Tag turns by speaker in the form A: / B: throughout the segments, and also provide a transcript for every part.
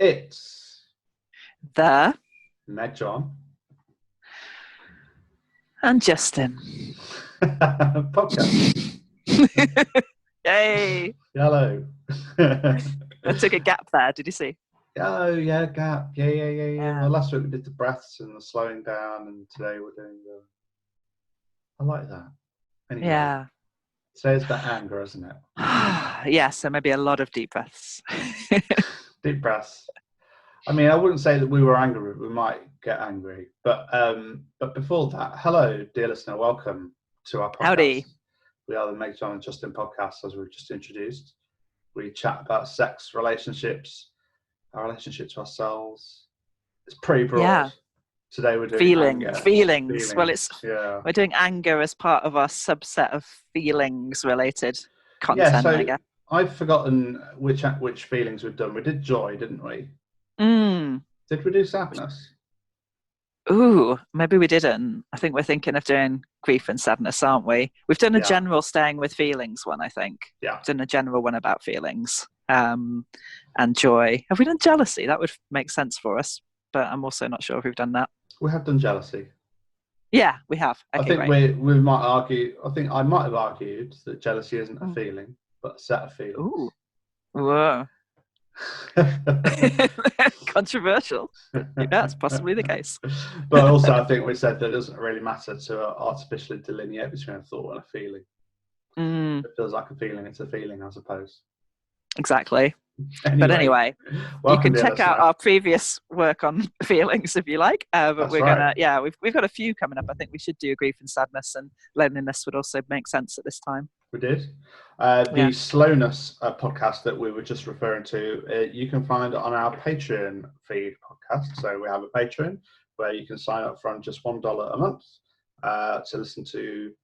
A: It's
B: The
A: Meg-John
B: and Justin.
A: podcast.
B: Yay!
A: Hello.
B: I took a gap there. Did you see?
A: Oh yeah, gap. Yeah.
B: Yeah.
A: Well, last week we did the breaths and the slowing down, and today we're doing the. I like that. Anyway,
B: Yeah.
A: today's about anger, isn't it?
B: Yeah. So maybe a lot of deep breaths.
A: Deep breaths. I mean, I wouldn't say that we were angry. We might get angry, but before that, hello, dear listener. Welcome to our podcast.
B: Howdy.
A: We are the Meg-John and Justin podcast, as we've just introduced. We chat about sex, relationships, our relationship to ourselves. It's pretty broad.
B: Yeah.
A: Today we're doing anger.
B: Feelings. Well,
A: yeah.
B: We're doing anger as part of our subset of feelings-related content, I guess.
A: I've forgotten which feelings we've done. We did joy, didn't we? Did we do sadness?
B: Ooh, maybe we didn't. I think we're thinking of doing grief and sadness, aren't we? We've done a general staying with feelings one, I think.
A: Yeah.
B: We've done a general one about feelings and joy. Have we done jealousy? That would make sense for us, but I'm also not sure if we've done that.
A: We have done jealousy.
B: Yeah, we have. Okay,
A: I think
B: great.
A: we might argue. I think I might have argued that jealousy isn't a feeling, but a set of feelings.
B: Ooh. Whoa. Controversial. That's possibly the case.
A: But also, I think we said that it doesn't really matter to artificially delineate between a thought and a feeling. It feels like a feeling, it's a feeling, I suppose.
B: Exactly. But anyway, you can check out our previous work on feelings if you like. But we've got a few coming up. I think we should do grief and sadness, and loneliness would also make sense at this time.
A: We did. The slowness podcast that we were just referring to, you can find on our Patreon feed podcast. So we have a Patreon where you can sign up from just $1 a month to listen to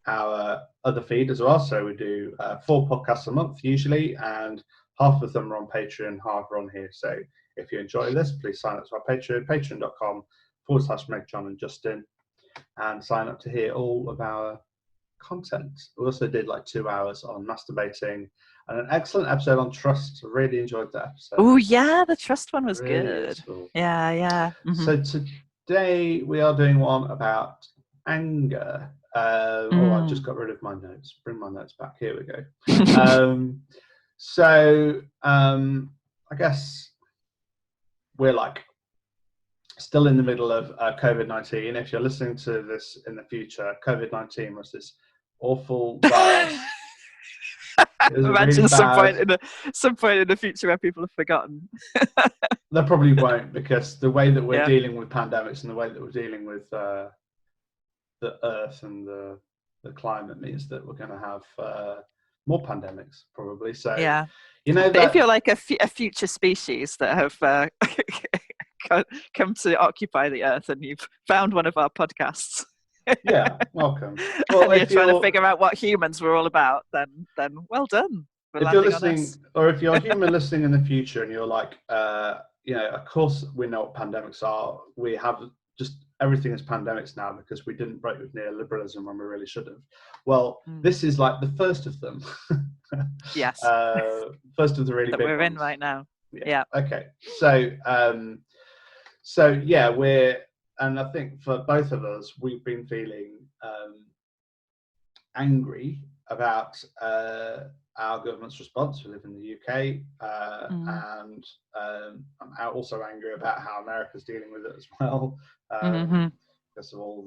A: our other feed as well. So we do 4 podcasts a month usually, and half of them are on Patreon, half are on here. So if you enjoy this, please sign up to our Patreon, patreon.com/Meg-John and Justin, and sign up to hear all of our content. We also did like 2 hours on masturbating and an excellent episode on trust. I really enjoyed that episode.
B: Oh yeah, the trust one was
A: really
B: good.
A: Useful.
B: Yeah. Mm-hmm.
A: So today we are doing one about anger. I just got rid of my notes. Bring my notes back. Here we go. I guess we're like still in the middle of COVID-19. If you're listening to this in the future, COVID-19 was this awful virus.
B: Imagine some point in the future where people have forgotten.
A: They probably won't, because the way that we're dealing with pandemics and the way that we're dealing with the Earth and the climate means that we're going to have more pandemics probably. So
B: but if you're like a future species that have come to occupy the Earth and you've found one of our podcasts,
A: welcome.
B: Well, and you're trying to figure out what humans were all about, then well done.
A: If you're listening, or if you're a human listening in the future and you're like, of course we know what pandemics are. We have just everything is pandemics now because we didn't break with neoliberalism when we really should have. Well, this is like the first of them.
B: Yes.
A: First of the really
B: that
A: big
B: we're
A: ones.
B: in right now. Yeah.
A: Okay. And I think for both of us, we've been feeling angry about our government's response. We live in the UK, and I'm also angry about how America's dealing with it as well, because of all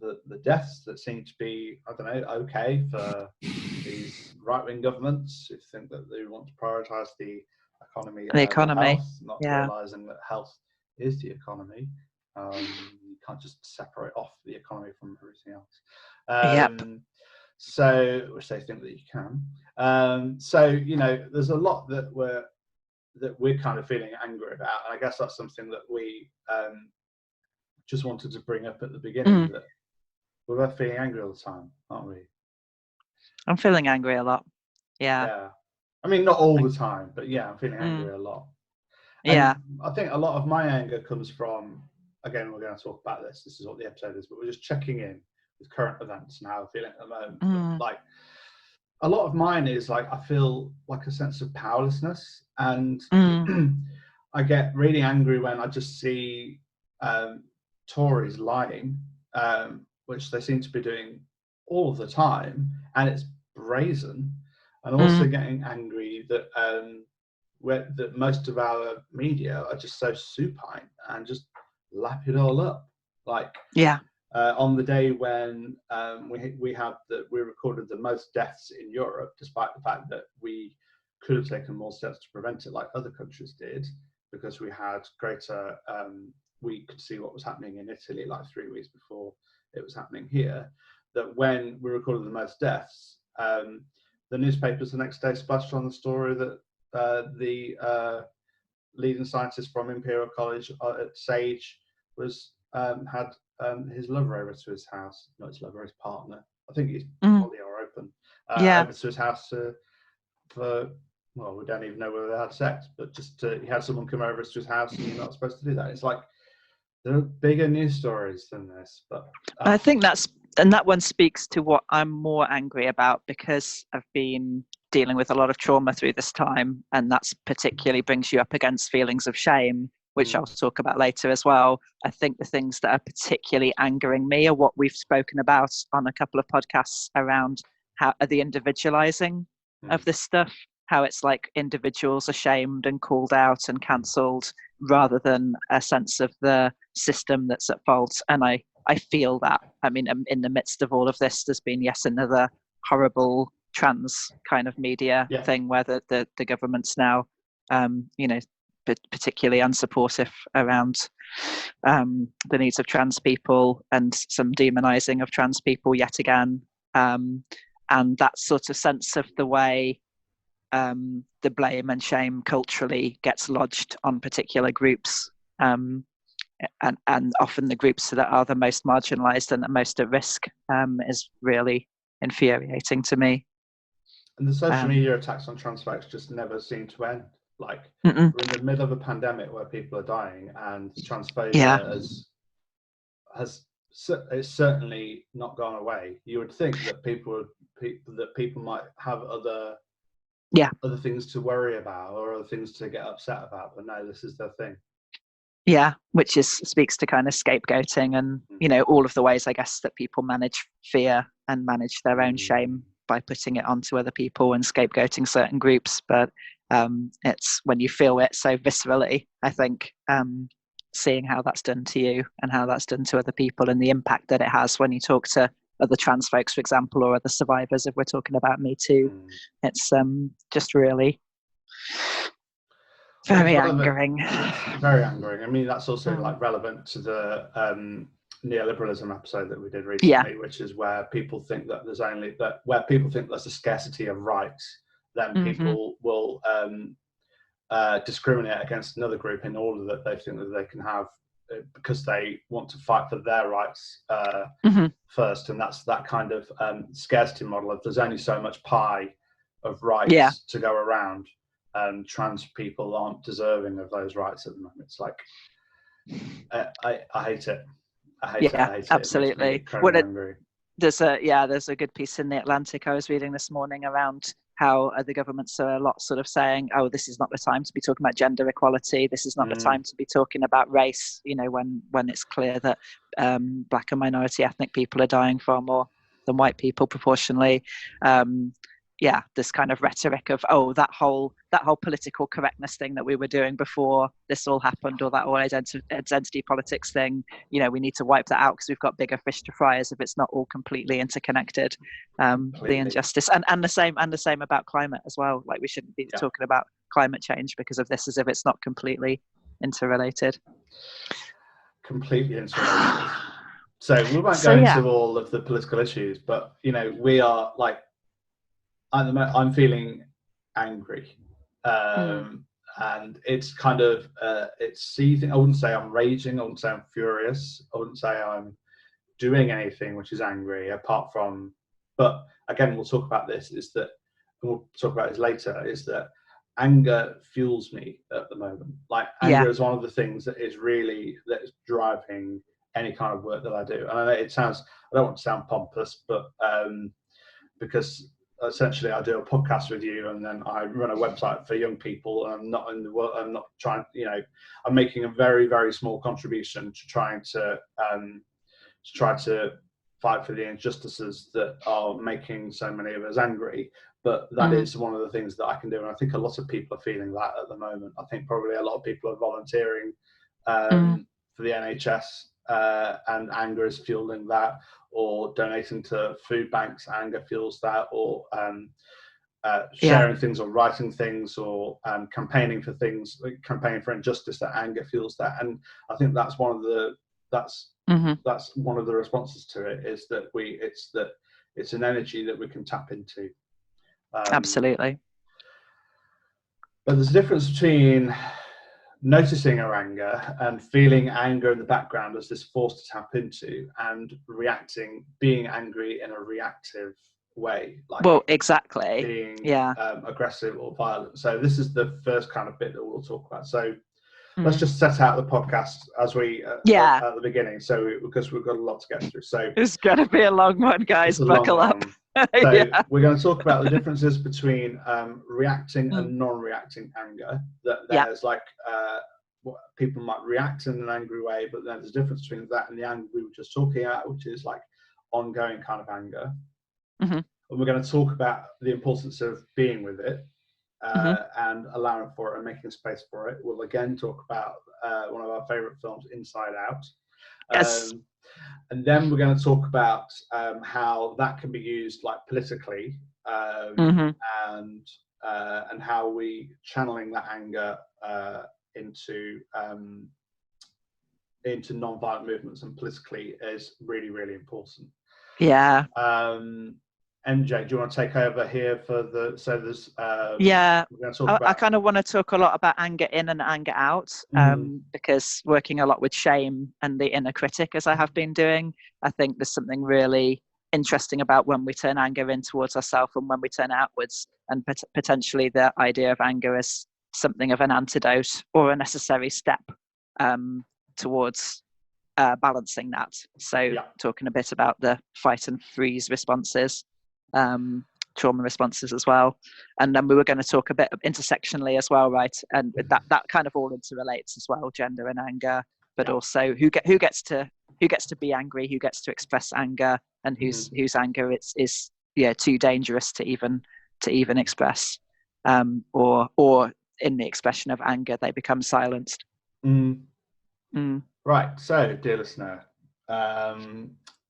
A: the deaths that seem to be, I don't know, okay for these right-wing governments who think that they want to prioritise the economy, health, not realising that health is the economy. You can't just separate off the economy from everything else. So, which they think that you can. There's a lot that we're kind of feeling angry about, and I guess that's something that we just wanted to bring up at the beginning. That we're both feeling angry all the time, aren't we?
B: I'm feeling angry a lot. Yeah.
A: I mean, not all the time, but I'm feeling angry a lot. And I think a lot of my anger comes from, again, we're going to talk about this. This is what the episode is, but we're just checking in with current events and how I'm feeling at the moment. But, like, a lot of mine is like I feel like a sense of powerlessness, and I get really angry when I just see Tories lying, which they seem to be doing all of the time, and it's brazen. And also getting angry that that most of our media are just so supine and just lap it all up. Like, on the day when we recorded the most deaths in Europe, despite the fact that we could have taken more steps to prevent it, like other countries did, because we had greater. We could see what was happening in Italy like 3 weeks before it was happening here. That when we recorded the most deaths, the newspapers the next day splashed on the story that the leading scientist from Imperial College at Sage was had his lover over to his house, not his lover, his partner. I think he's poly or open. Over to his house for, well, we don't even know whether they had sex, but just he had someone come over to his house, and you're not supposed to do that. It's like, there are bigger news stories than this, but
B: I think that one speaks to what I'm more angry about, because I've been dealing with a lot of trauma through this time, and that's particularly brings you up against feelings of shame, which I'll talk about later as well. I think the things that are particularly angering me are what we've spoken about on a couple of podcasts around how the individualizing of this stuff, how it's like individuals are shamed and called out and cancelled rather than a sense of the system that's at fault. And I feel that. I mean, in the midst of all of this, there's been another horrible trans kind of media thing where the government's now, particularly unsupportive around the needs of trans people, and some demonizing of trans people yet again. And that sort of sense of the way the blame and shame culturally gets lodged on particular groups, and often the groups that are the most marginalized and the most at risk, is really infuriating to me.
A: And the social media attacks on trans folks just never seem to end. Like, we're in the middle of a pandemic where people are dying, and transphobia has it's certainly not gone away. You would think that people might have other things to worry about or other things to get upset about, but no, this is their thing.
B: Yeah, which speaks to kind of scapegoating and all of the ways, I guess, that people manage fear and manage their own shame by putting it onto other people and scapegoating certain groups. But it's when you feel it so viscerally, I think, seeing how that's done to you and how that's done to other people, and the impact that it has when you talk to other trans folks, for example, or other survivors, if we're talking about Me Too. It's just really very angering.
A: Very angering. I mean, that's also like relevant to the neoliberalism episode that we did recently, which is where people think that there's a scarcity of rights, then people will discriminate against another group in order that they think that they can have, because they want to fight for their rights first. And that's that kind of scarcity model of there's only so much pie of rights to go around, and trans people aren't deserving of those rights at the moment. It's like, I hate it. I hate it.
B: Absolutely. There's a good piece in the Atlantic I was reading this morning around how the governments are a lot sort of saying, oh, this is not the time to be talking about gender equality. This is not the time to be talking about race, when it's clear that Black and minority ethnic people are dying far more than white people proportionally. This kind of rhetoric of, that whole political correctness thing that we were doing before this all happened, or that whole identity politics thing, we need to wipe that out because we've got bigger fish to fry, as if it's not all completely interconnected. The injustice and the same about climate as well. Like, we shouldn't be talking about climate change because of this, as if it's not completely interrelated.
A: Completely interrelated. So we won't go into all of the political issues, but we are like, at the moment, I'm feeling angry, and it's kind of it's seething. I wouldn't say I'm raging. I wouldn't say I'm furious. I wouldn't say I'm doing anything which is angry, apart from. But again, we'll talk about this. Is that, and we'll talk about this later. Is that anger fuels me at the moment? Like, anger is one of the things that is driving any kind of work that I do. And I know it sounds. I don't want to sound pompous, but because essentially I do a podcast with you, and then I run a website for young people. And I'm not in the world. I'm not trying. I'm making a very, very small contribution to trying to fight for the injustices that are making so many of us angry. But that is one of the things that I can do, and I think a lot of people are feeling that at the moment. I think probably a lot of people are volunteering for the NHS, and anger is fueling that, or donating to food banks, anger fuels that, or sharing things, or writing things, or campaigning for things, campaigning for injustice, that anger fuels that. And I think that's one of the responses to it, is that it's an energy that we can tap into.
B: Absolutely.
A: But there's a difference between noticing our anger and feeling anger in the background as this force to tap into, and being angry in a reactive way, like
B: exactly,
A: being aggressive or violent. So this is the first kind of bit that we'll talk about. So let's just set out the podcast as we at the beginning, because we've got a lot to get through. So
B: it's going to be a long one, guys. Buckle up.
A: So we're going to talk about the differences between reacting and non-reacting anger. That there's what people might react in an angry way, but then there's a difference between that and the anger we were just talking about, which is like ongoing kind of anger. And we're going to talk about the importance of being with it, and allowing for it and making space for it. We'll again talk about one of our favorite films, Inside Out.
B: Yes.
A: And then we're going to talk about how that can be used, like, politically, and how we channeling that anger into non-violent movements and politically is really, really important.
B: Yeah.
A: MJ, do you want to take over here for the? So there's.
B: We're going to talk about, I kind of want to talk a lot about anger in and anger out, because working a lot with shame and the inner critic, as I have been doing, I think there's something really interesting about when we turn anger in towards ourselves and when we turn outwards, and potentially the idea of anger as something of an antidote or a necessary step towards balancing that. So talking a bit about the fight and freeze responses, trauma responses as well, and then we were going to talk a bit intersectionally as well, right? And that kind of all interrelates as well, gender and anger, but also who gets to be angry, who gets to express anger, and whose anger is too dangerous to even express, or in the expression of anger they become silenced.
A: Right, so dear listener,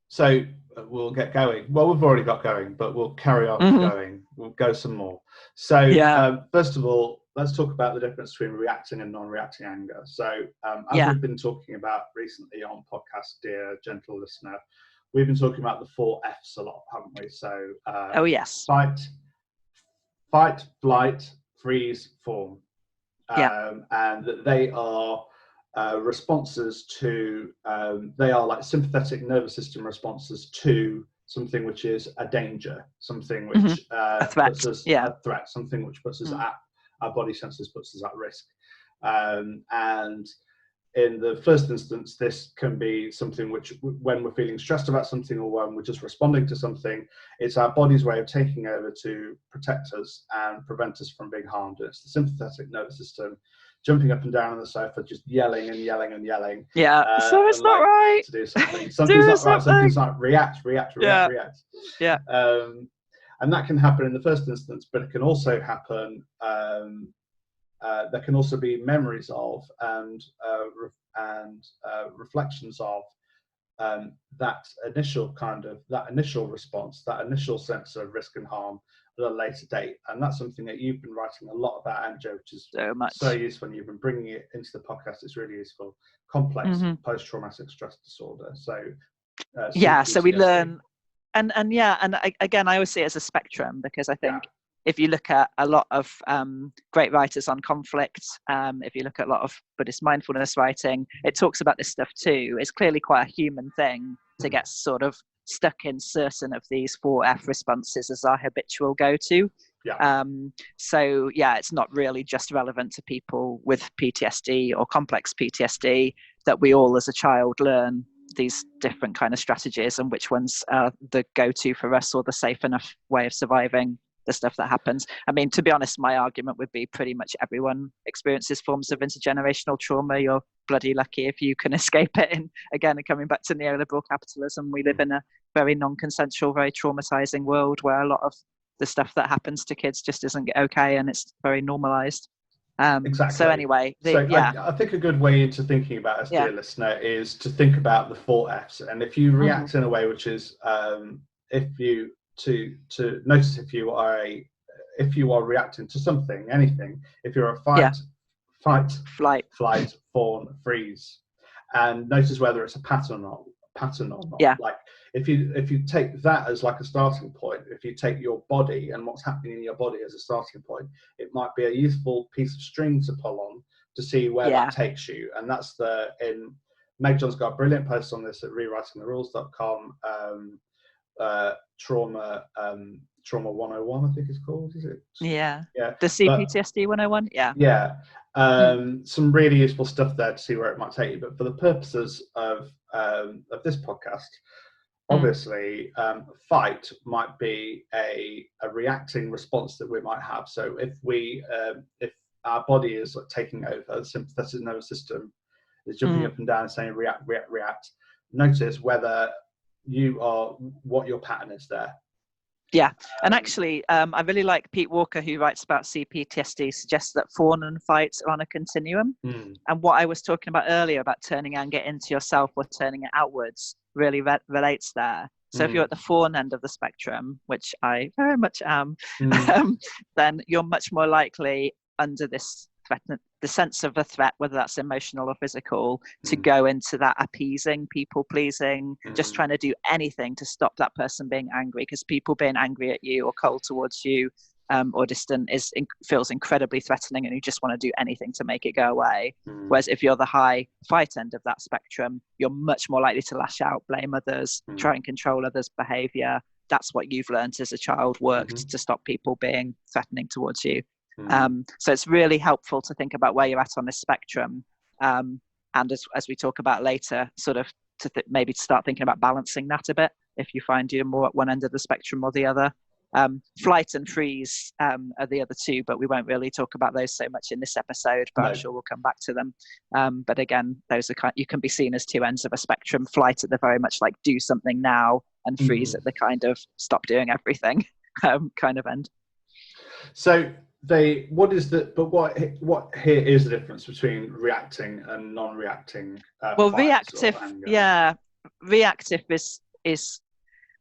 A: so we'll get going. Well, we've already got going, but we'll carry on going. We'll go some more. So first of all, let's talk about the difference between reacting and non-reacting anger. So as we've been talking about recently on podcast, dear gentle listener, we've been talking about the 4 F's a lot, haven't we? So fight, flight, freeze, fawn. And that they are responses to, they are like sympathetic nervous system responses to something which is a danger, something which
B: a threat.
A: Puts us a threat, something which puts us at, our body senses puts us at risk. And in the first instance, this can be something which, when we're feeling stressed about something or when we're just responding to something, it's our body's way of taking over to protect us and prevent us from being harmed. It's the sympathetic nervous system jumping up and down on the sofa, just yelling and yelling and yelling.
B: So it's not right
A: to do something. Something's not right. Something's not react.
B: Yeah.
A: And that can happen in the first instance, but it can also happen. There can also be memories of and reflections of that initial response, that initial sense of risk and harm at a later date. And that's something that you've been writing a lot about, Anjo, which is so useful. And you've been bringing it into the podcast. It's really useful. Complex post-traumatic stress disorder. So
B: so we learn, and again, I always see it as a spectrum, because I think if you look at a lot of great writers on conflict, if you look at a lot of Buddhist mindfulness writing, it talks about this stuff too. It's clearly quite a human thing to get sort of stuck in certain of these 4F responses as our habitual go-to. So it's not really just relevant to people with PTSD or complex PTSD, that we all as a child learn these different kind of strategies and which ones are the go-to for us or the safe enough way of surviving the stuff that happens. I mean, to be honest, my argument would be pretty much everyone experiences forms of intergenerational trauma. You're bloody lucky if you can escape it. And again, coming back to neoliberal capitalism, we live in a very non-consensual, very traumatizing world where a lot of the stuff that happens to kids just isn't okay, and it's very normalized.
A: Exactly.
B: So anyway,
A: I think a good way into thinking about this, dear listener, is to think about the 4 F's. And if you react in a way which is, if you to notice if you are reacting to something, anything, if you're a fight, flight, fawn, freeze, and notice whether it's a pattern or not.
B: Yeah.
A: Like if you take that as like a starting point, if you take your body and what's happening in your body as a starting point, it might be a useful piece of string to pull on to see where that takes you. And that's Meg-John's got a brilliant post on this at rewritingtherules.com. Trauma 101, I think it's called, is it?
B: Yeah. The CPTSD 101.
A: Some really useful stuff there to see where it might take you. But for the purposes of this podcast, obviously, fight might be a reacting response that we might have. So if our body is like taking over, the sympathetic nervous system is jumping up and down and saying react, notice whether what your pattern is there.
B: Yeah, and actually, I really like Pete Walker, who writes about CPTSD, suggests that fawn and fight are on a continuum. And what I was talking about earlier about turning anger into yourself or turning it outwards really relates there. So if you're at the fawn end of the spectrum, which I very much am, then you're much more likely under this threat, the sense of a threat, whether that's emotional or physical, to go into that appeasing, people pleasing, just trying to do anything to stop that person being angry, because people being angry at you or cold towards you or distant feels incredibly threatening, and you just want to do anything to make it go away. Whereas if you're the high fight end of that spectrum, you're much more likely to lash out, blame others, try and control others' behavior. That's what you've learned as a child worked to stop people being threatening towards you. So it's really helpful to think about where you're at on this spectrum, and as we talk about later, sort of maybe to start thinking about balancing that a bit if you find you're more at one end of the spectrum or the other. Flight and freeze are the other two, but we won't really talk about those so much in this episode, but I'm sure we'll come back to them. But again, those are you can be seen as two ends of a spectrum. Flight at the very much like do something now, and freeze at the kind of stop doing everything kind of end.
A: So what here is the difference between reacting and non-reacting?
B: Reactive is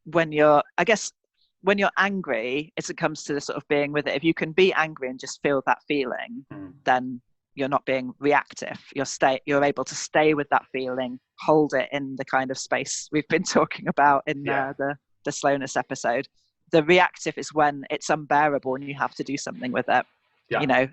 B: when you're, I guess, when you're angry, it comes to the sort of being with it. If you can be angry and just feel that feeling, then you're not being reactive. You're able to stay with that feeling, hold it in the kind of space we've been talking about in the slowness episode. The reactive is when it's unbearable and you have to do something with it.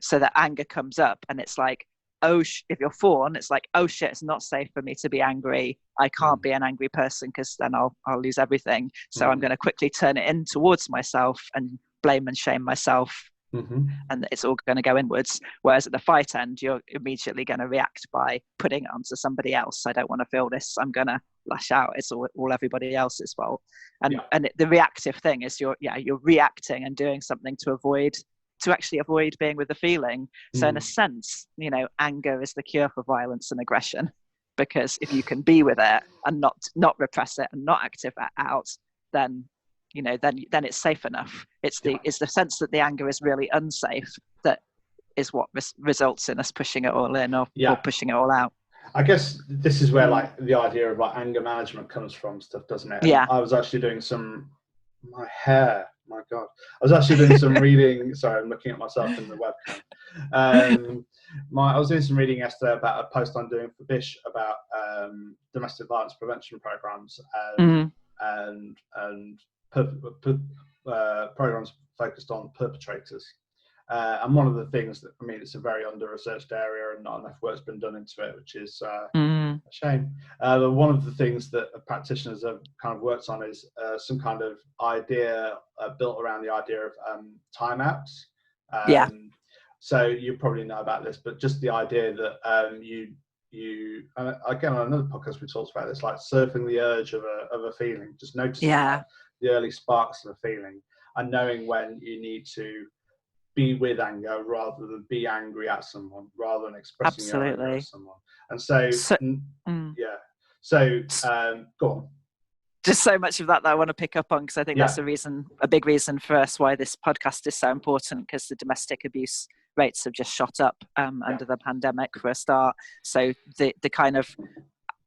B: So that anger comes up and it's like, if you're fawn, it's like, oh shit, it's not safe for me to be angry. I can't be an angry person because then I'll lose everything. So I'm going to quickly turn it in towards myself and blame and shame myself. And it's all going to go inwards. Whereas at the fight end, you're immediately going to react by putting it onto somebody else. I don't want to feel this. I'm going to lash out. It's all everybody else's fault. And the reactive thing is you're reacting and doing something to actually avoid being with the feeling. So in a sense, anger is the cure for violence and aggression, because if you can be with it and not repress it and not active it out, then it's safe enough. It's the sense that the anger is really unsafe that is what results in us pushing it all in or pushing it all out.
A: I guess this is where like the idea of like anger management comes from, stuff, doesn't it?
B: Yeah.
A: I was actually doing my God. I was actually doing some reading. Sorry, I'm looking at myself in the webcam. I was doing some reading yesterday about a post I'm doing for Bish about domestic violence prevention programs and programs focused on perpetrators. And one of the things that, it's a very under-researched area and not enough work's been done into it, which is a shame. One of the things that practitioners have kind of worked on is some kind of idea built around the idea of timeouts. So you probably know about this, but just the idea that again, on another podcast we talked about this, like surfing the urge of a feeling, just noticing the early sparks of a feeling, and knowing when you need to be with anger rather than be angry at someone, rather than expressing your anger at someone. And so go on.
B: Just so much of that I want to pick up on, because I think that's a big reason for us why this podcast is so important, because the domestic abuse rates have just shot up under the pandemic for a start. So the kind of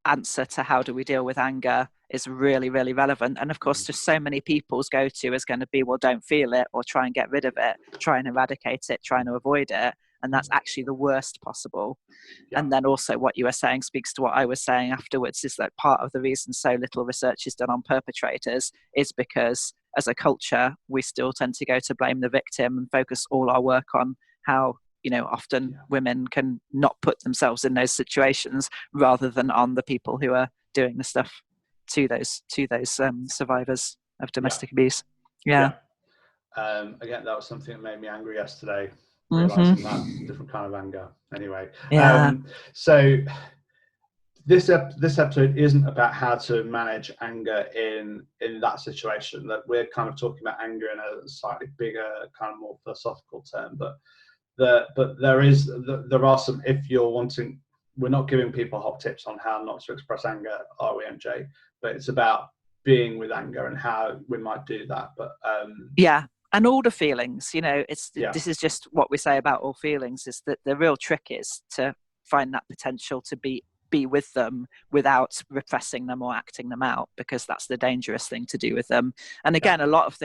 B: answer to how do we deal with anger is really, really relevant. And of course, just so many people's go-to is going to be, well, don't feel it, or try and get rid of it, try and eradicate it, try and avoid it. And that's actually the worst possible. Yeah. And then also what you were saying speaks to what I was saying afterwards, is that part of the reason so little research is done on perpetrators is because as a culture, we still tend to go to blame the victim and focus all our work on how, often women can not put themselves in those situations, rather than on the people who are doing the stuff to those survivors of domestic abuse.
A: Again, that was something that made me angry yesterday. Realizing that different kind of anger. Anyway, so this episode isn't about how to manage anger in that situation. That we're kind of talking about anger in a slightly bigger, kind of more philosophical term. But there are some. If you're wanting, we're not giving people hot tips on how not to express anger, are we, MJ? But it's about being with anger and how we might do that. But
B: and all the feelings, this is just what we say about all feelings, is that the real trick is to find that potential to be with them without repressing them or acting them out, because that's the dangerous thing to do with them. And again, a lot of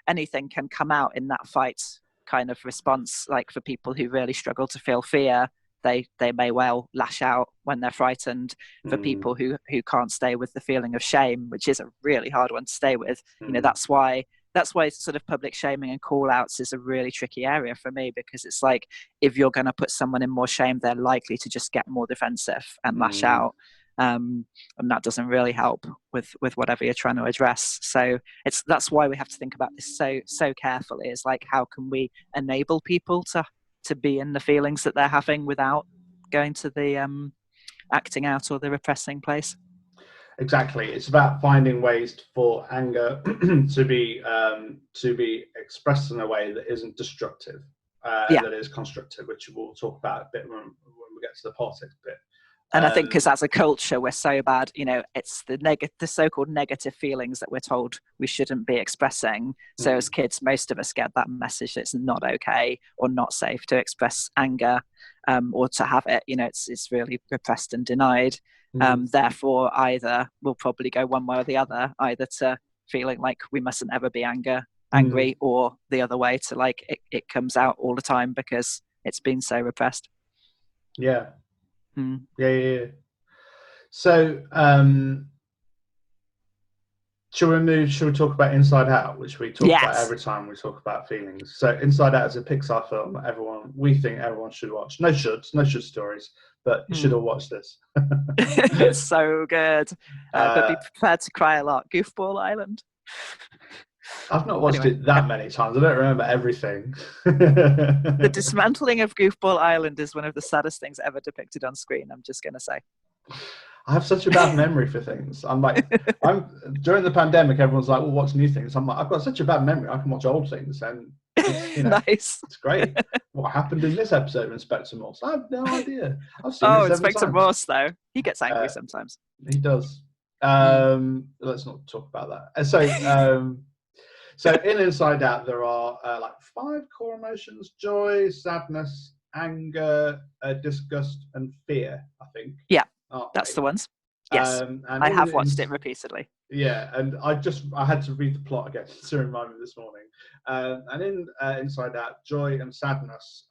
B: anything can come out in that fight kind of response. Like for people who really struggle to feel fear, they may well lash out when they're frightened. For people who can't stay with the feeling of shame, which is a really hard one to stay with, that's why sort of public shaming and call outs is a really tricky area for me, because it's like, if you're going to put someone in more shame, they're likely to just get more defensive and lash out. And that doesn't really help with whatever you're trying to address. So that's why we have to think about this so carefully, is like, how can we enable people to be in the feelings that they're having without going to the acting out or the repressing place.
A: Exactly. It's about finding ways for anger to be expressed in a way that isn't destructive, that is constructive, which we'll talk about a bit when we get to the politics bit.
B: And I think because as a culture, we're so bad, it's the so-called negative feelings that we're told we shouldn't be expressing. So as kids, most of us get that message that it's not okay or not safe to express anger or to have it. It's really repressed and denied. Therefore, either we'll probably go one way or the other, either to feeling like we mustn't ever be angry, or the other way to like it comes out all the time because it's been so repressed.
A: Yeah. So should we talk about Inside Out, which we talk about every time we talk about feelings? So Inside Out is a Pixar film we think everyone should watch. No should stories, but you should all watch this.
B: It's so good, but be prepared to cry a lot. Goofball Island.
A: I've not watched it that many times. I don't remember everything.
B: The dismantling of Goofball Island is one of the saddest things ever depicted on screen, I'm just going to say.
A: I have such a bad memory for things. During the pandemic, everyone's like, well, watch new things. I'm like, I've got such a bad memory. I can watch old things. And
B: nice.
A: It's great. What happened in this episode of Inspector Morse? I have no idea. I've seen it
B: Inspector Morse, though. He gets angry sometimes.
A: He does. Let's not talk about that. So in Inside Out, there are 5 core emotions: joy, sadness, anger, disgust, and fear, I think.
B: Yeah, that's the ones. Yes, and I have watched it repeatedly.
A: Yeah, and I had to read the plot again to remind me this morning. And in Inside Out, joy and sadness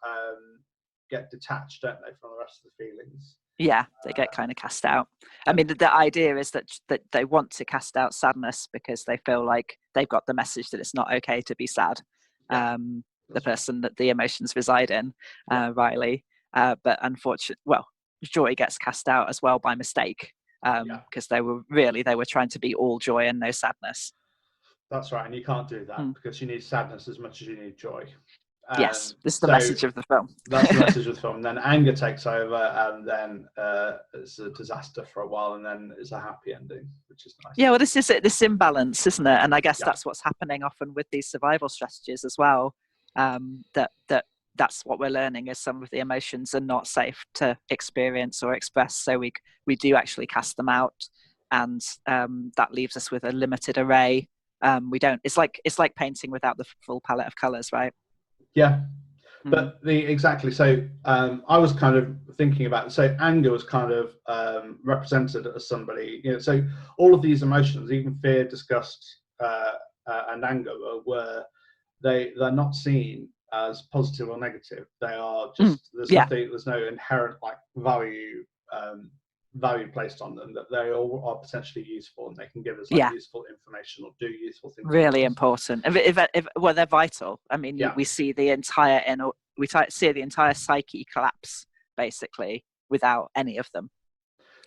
A: get detached, don't they, from the rest of the feelings?
B: Yeah, they get kind of cast out. I mean, the idea is that they want to cast out sadness because they feel like they've got the message that it's not okay to be sad. The person that the emotions reside in, Riley. But unfortunately, joy gets cast out as well by mistake because they were trying to be all joy and no sadness.
A: That's right, and you can't do that because you need sadness as much as you need joy.
B: Yes, this is the message of the film.
A: That's the message of the film. And then anger takes over, and then it's a disaster for a while, and then it's a happy ending, which is nice.
B: Yeah, well, this is it, this imbalance, isn't it? And I guess that's what's happening often with these survival strategies as well. That's what we're learning, is some of the emotions are not safe to experience or express, so we do actually cast them out, and that leaves us with a limited array. We don't. It's like painting without the full palette of colors, right?
A: Yeah. But exactly. So I was kind of thinking about, so anger was kind of represented as somebody, so all of these emotions, even fear, disgust, and anger, they're not seen as positive or negative. They are just, there's no inherent like value placed on them, that they all are potentially useful, and they can give us useful information or do useful things.
B: Really important. Well, they're vital. I mean, we see the entire psyche collapse basically without any of them.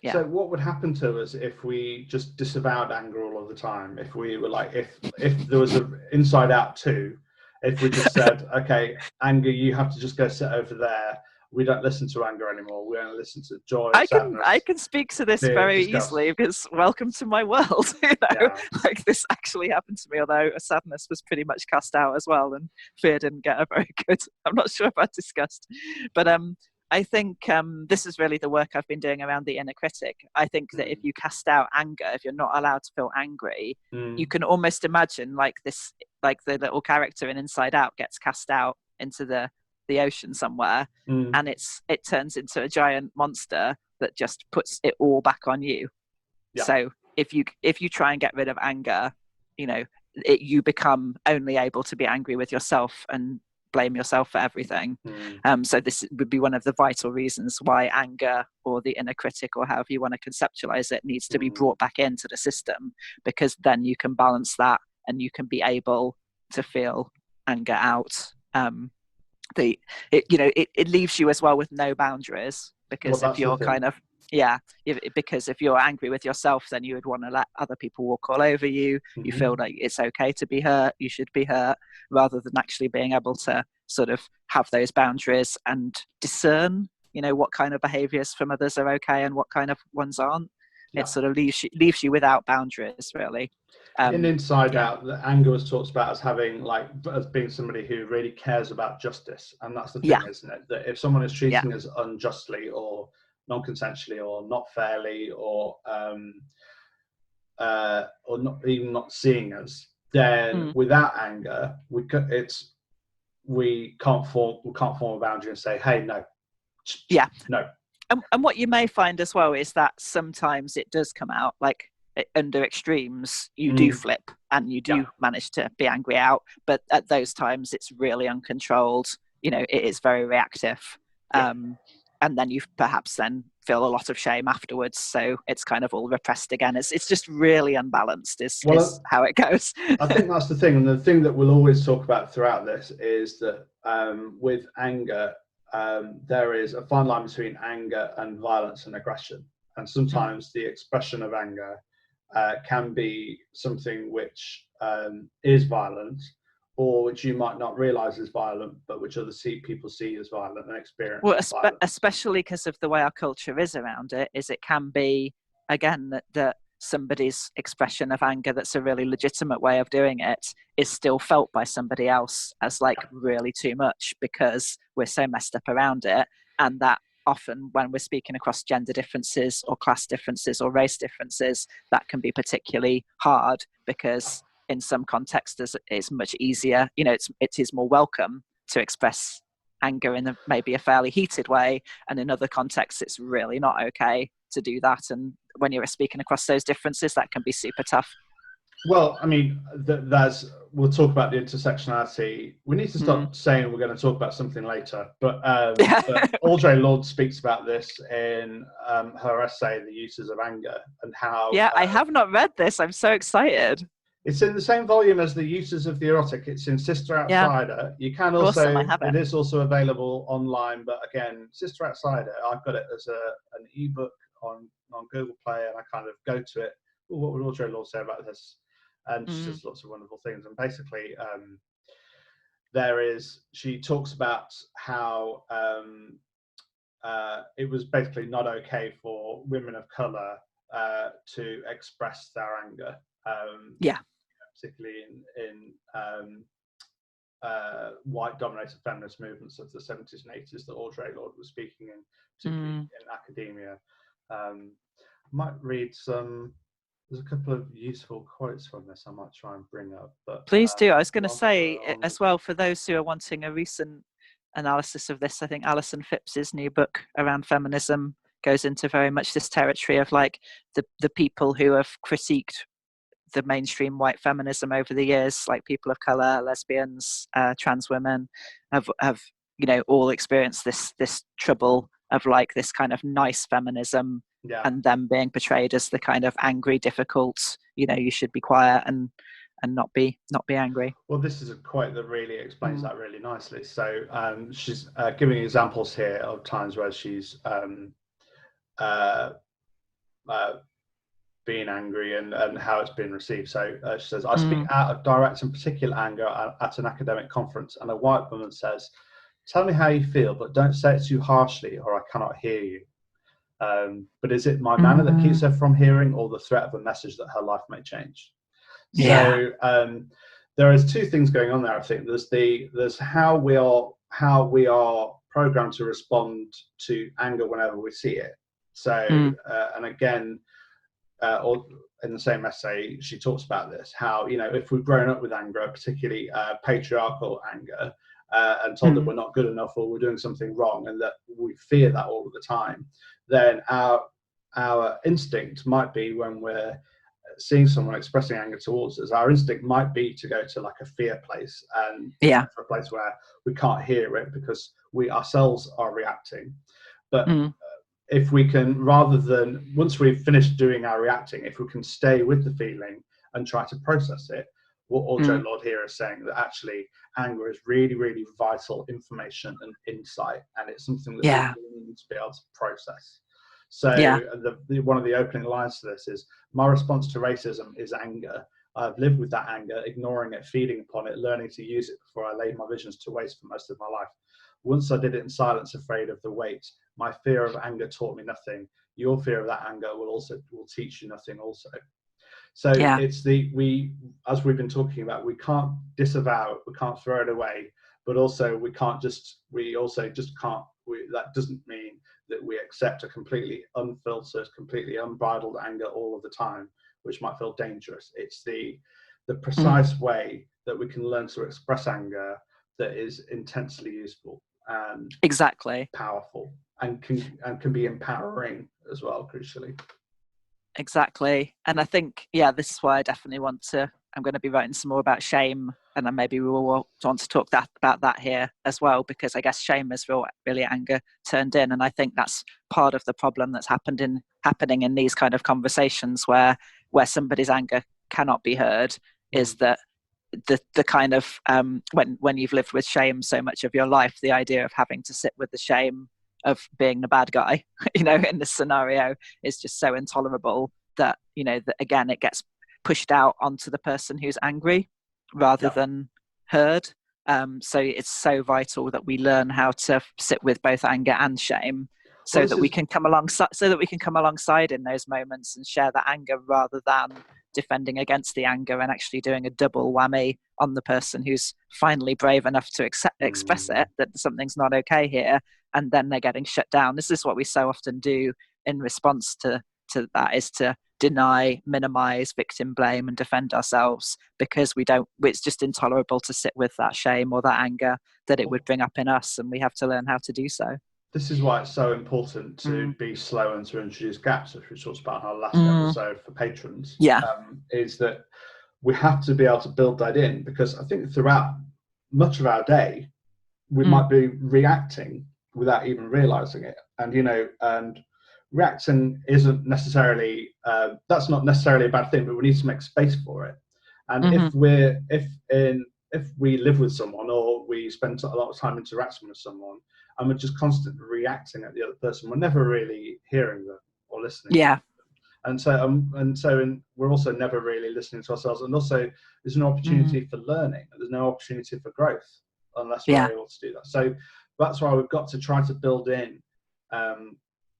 B: Yeah.
A: So what would happen to us if we just disavowed anger all of the time? If we were like, if there was an Inside Out 2, if we just said, okay, anger, you have to just go sit over there. We don't listen to anger anymore. We only listen to joy, sadness.
B: I can speak to this very easily, because welcome to my world. Like this actually happened to me, although sadness was pretty much cast out as well, and fear didn't get a very good. I'm not sure about disgust, but I think this is really the work I've been doing around the inner critic. I think that if you cast out anger, if you're not allowed to feel angry, you can almost imagine like this, like the little character in Inside Out gets cast out into the ocean somewhere, and it turns into a giant monster that just puts it all back on you. So if you try and get rid of anger, you become only able to be angry with yourself and blame yourself for everything. So this would be one of the vital reasons why anger, or the inner critic, or however you want to conceptualize it, needs to be brought back into the system, because then you can balance that and you can be able to feel anger out. It leaves you as well with no boundaries, because if you're because if you're angry with yourself, then you would want to let other people walk all over you. You feel like it's okay to be hurt, you should be hurt, rather than actually being able to sort of have those boundaries and discern, what kind of behaviors from others are okay and what kind of ones aren't. It sort of leaves you without boundaries, really.
A: In Inside Out, the anger was talked about as being somebody who really cares about justice, and that's the thing, isn't it? That if someone is treating us unjustly or non-consensually or not fairly or not seeing us, then without anger, we can't form a boundary and say, hey, no, no.
B: And what you may find as well is that sometimes it does come out like, under extremes, you do flip and you do manage to be angry out, but at those times it's really uncontrolled. It is very reactive, and then you perhaps then feel a lot of shame afterwards, so it's kind of all repressed again. It's just really unbalanced is how it goes.
A: I think that's the thing, and the thing that we'll always talk about throughout this is that with anger, there is a fine line between anger and violence and aggression, and sometimes the expression of anger can be something which is violent, or which you might not realize is violent, but which other people see as violent and experience.
B: Well, especially because of the way our culture is around it, is it can be, again, that somebody's expression of anger that's a really legitimate way of doing it is still felt by somebody else as like really too much, because we're so messed up around it. And that often when we're speaking across gender differences or class differences or race differences, that can be particularly hard, because in some contexts it's much easier, it is more welcome to express anger in maybe a fairly heated way, and in other contexts it's really not okay to do that. And when you're speaking across those differences, that can be super tough.
A: Well, I mean, we'll talk about the intersectionality. We need to stop saying we're going to talk about something later, but Audre Lorde speaks about this in her essay, The Uses of Anger, and how...
B: I have not read this. I'm so excited.
A: It's in the same volume as The Uses of the Erotic. It's in Sister Outsider. You can also... Awesome, it is also available online, but again, Sister Outsider, I've got it as an ebook on Google Play, and I kind of go to it. What would Audre Lorde say about this? And she says lots of wonderful things. And basically, she talks about how it was basically not okay for women of color to express their anger. Particularly in white-dominated feminist movements of the 70s and 80s that Audre Lorde was speaking in, particularly in academia. Might read some. There's a couple of useful quotes from this I might try and bring up. But
B: please do. I was going to say as well, for those who are wanting a recent analysis of this, I think Alison Phipps's new book around feminism goes into very much this territory of like the people who have critiqued the mainstream white feminism over the years, like people of color, lesbians, trans women, have all experienced this trouble of like this kind of nice feminism, and them being portrayed as the kind of angry, difficult, you should be quiet and not be angry.
A: Well, this is a quote that really explains that really nicely. So she's giving examples here of times where she's being angry and how it's been received. So she says, I speak out of direct and particular anger at an academic conference, and a white woman says, tell me how you feel, but don't say it too harshly or I cannot hear you. But is it my manner that keeps her from hearing, or the threat of a message that her life may change? So there is two things going on there. I think there's how we are programmed to respond to anger whenever we see it. So and again, or in the same essay, she talks about this, how, if we've grown up with anger, particularly patriarchal anger, and told that we're not good enough or we're doing something wrong, and that we fear that all the time, then our instinct might be, when we're seeing someone expressing anger towards us, our instinct might be to go to like a fear place, and for a place where we can't hear it because we ourselves are reacting. But if we can, rather than, once we've finished doing our reacting, if we can stay with the feeling and try to process it, what Audre Lorde here is saying, that actually anger is really, really vital information and insight, and it's something that we need to be able to process. So one of the opening lines to this is, my response to racism is anger. I've lived with that anger, ignoring it, feeding upon it, learning to use it before I laid my visions to waste for most of my life. Once I did it in silence, afraid of the weight. My fear of anger taught me nothing. Your fear of that anger will teach you nothing also. So it's as we've been talking about, we can't disavow it, we can't throw it away, but also that doesn't mean that we accept a completely unfiltered, completely unbridled anger all of the time, which might feel dangerous. It's the precise way that we can learn to express anger that is intensely useful and powerful, and can be empowering as well, crucially.
B: Exactly. And I think, this is why I definitely I'm going to be writing some more about shame, and then maybe we will want to talk about that here as well, because I guess shame is really anger turned in. And I think that's part of the problem that's happening in these kind of conversations where somebody's anger cannot be heard, is that the kind of when you've lived with shame so much of your life, the idea of having to sit with the shame of being the bad guy, in this scenario, is just so intolerable that, that again, it gets pushed out onto the person who's angry rather than heard. So it's so vital that we learn how to sit with both anger and shame, so that we can come alongside in those moments and share that anger, rather than defending against the anger and actually doing a double whammy on the person who's finally brave enough to express it, that something's not okay here, and then they're getting shut down. This is what we so often do in response to that, is to deny, minimize, victim blame, and defend ourselves, because it's just intolerable to sit with that shame or that anger that it would bring up in us, and we have to learn how to do so.
A: This is why it's so important to be slow and to introduce gaps, which we talked about in our last episode for patrons. Is that we have to be able to build that in, because I think throughout much of our day, we might be reacting without even realizing it. And reacting isn't necessarily, that's not necessarily a bad thing, but we need to make space for it. And if we live with someone, or we spend a lot of time interacting with someone, and we're just constantly reacting at the other person, we're never really hearing them or listening. And so we're also never really listening to ourselves. And also, there's no opportunity for learning. There's no opportunity for growth. unless we're able to do that. So that's why we've got to try to build in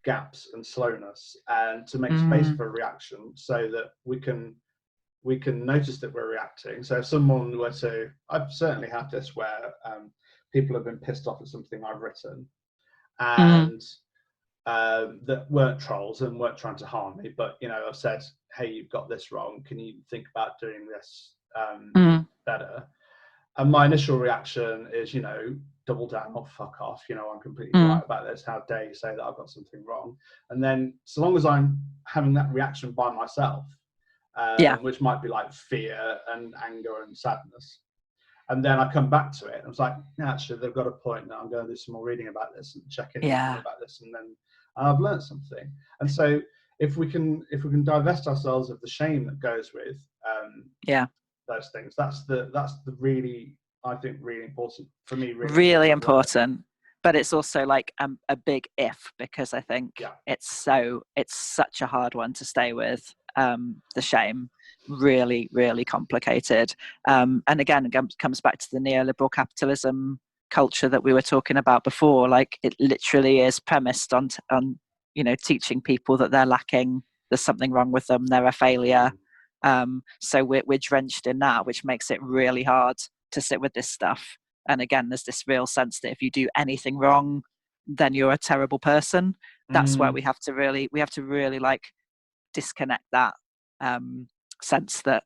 A: gaps and slowness, and to make space for a reaction, so that we can notice that we're reacting. So if someone were to, I've certainly had this where people have been pissed off at something I've written, and that weren't trolls and weren't trying to harm me, but I've said, hey, you've got this wrong, can you think about doing this better? And my initial reaction is, double down or fuck off, I'm completely right about this, how dare you say that I've got something wrong? And then so long as I'm having that reaction by myself, which might be like fear and anger and sadness, and then I come back to it and it's like, actually they've got a point, now I'm going to do some more reading about this and check in about this, and then I've learned something. And so if we can divest ourselves of the shame that goes with those things, that's the really, I think, really important for me.
B: Really important. But it's also like a big if, because I think it's such a hard one to stay with. The shame, really, really complicated. And again, it comes back to the neoliberal capitalism culture that we were talking about before. Like, it literally is premised on teaching people that they're lacking, there's something wrong with them, they're a failure. So we're drenched in that, which makes it really hard to sit with this stuff. And again, there's this real sense that if you do anything wrong, then you're a terrible person. That's where we have to really like disconnect that sense that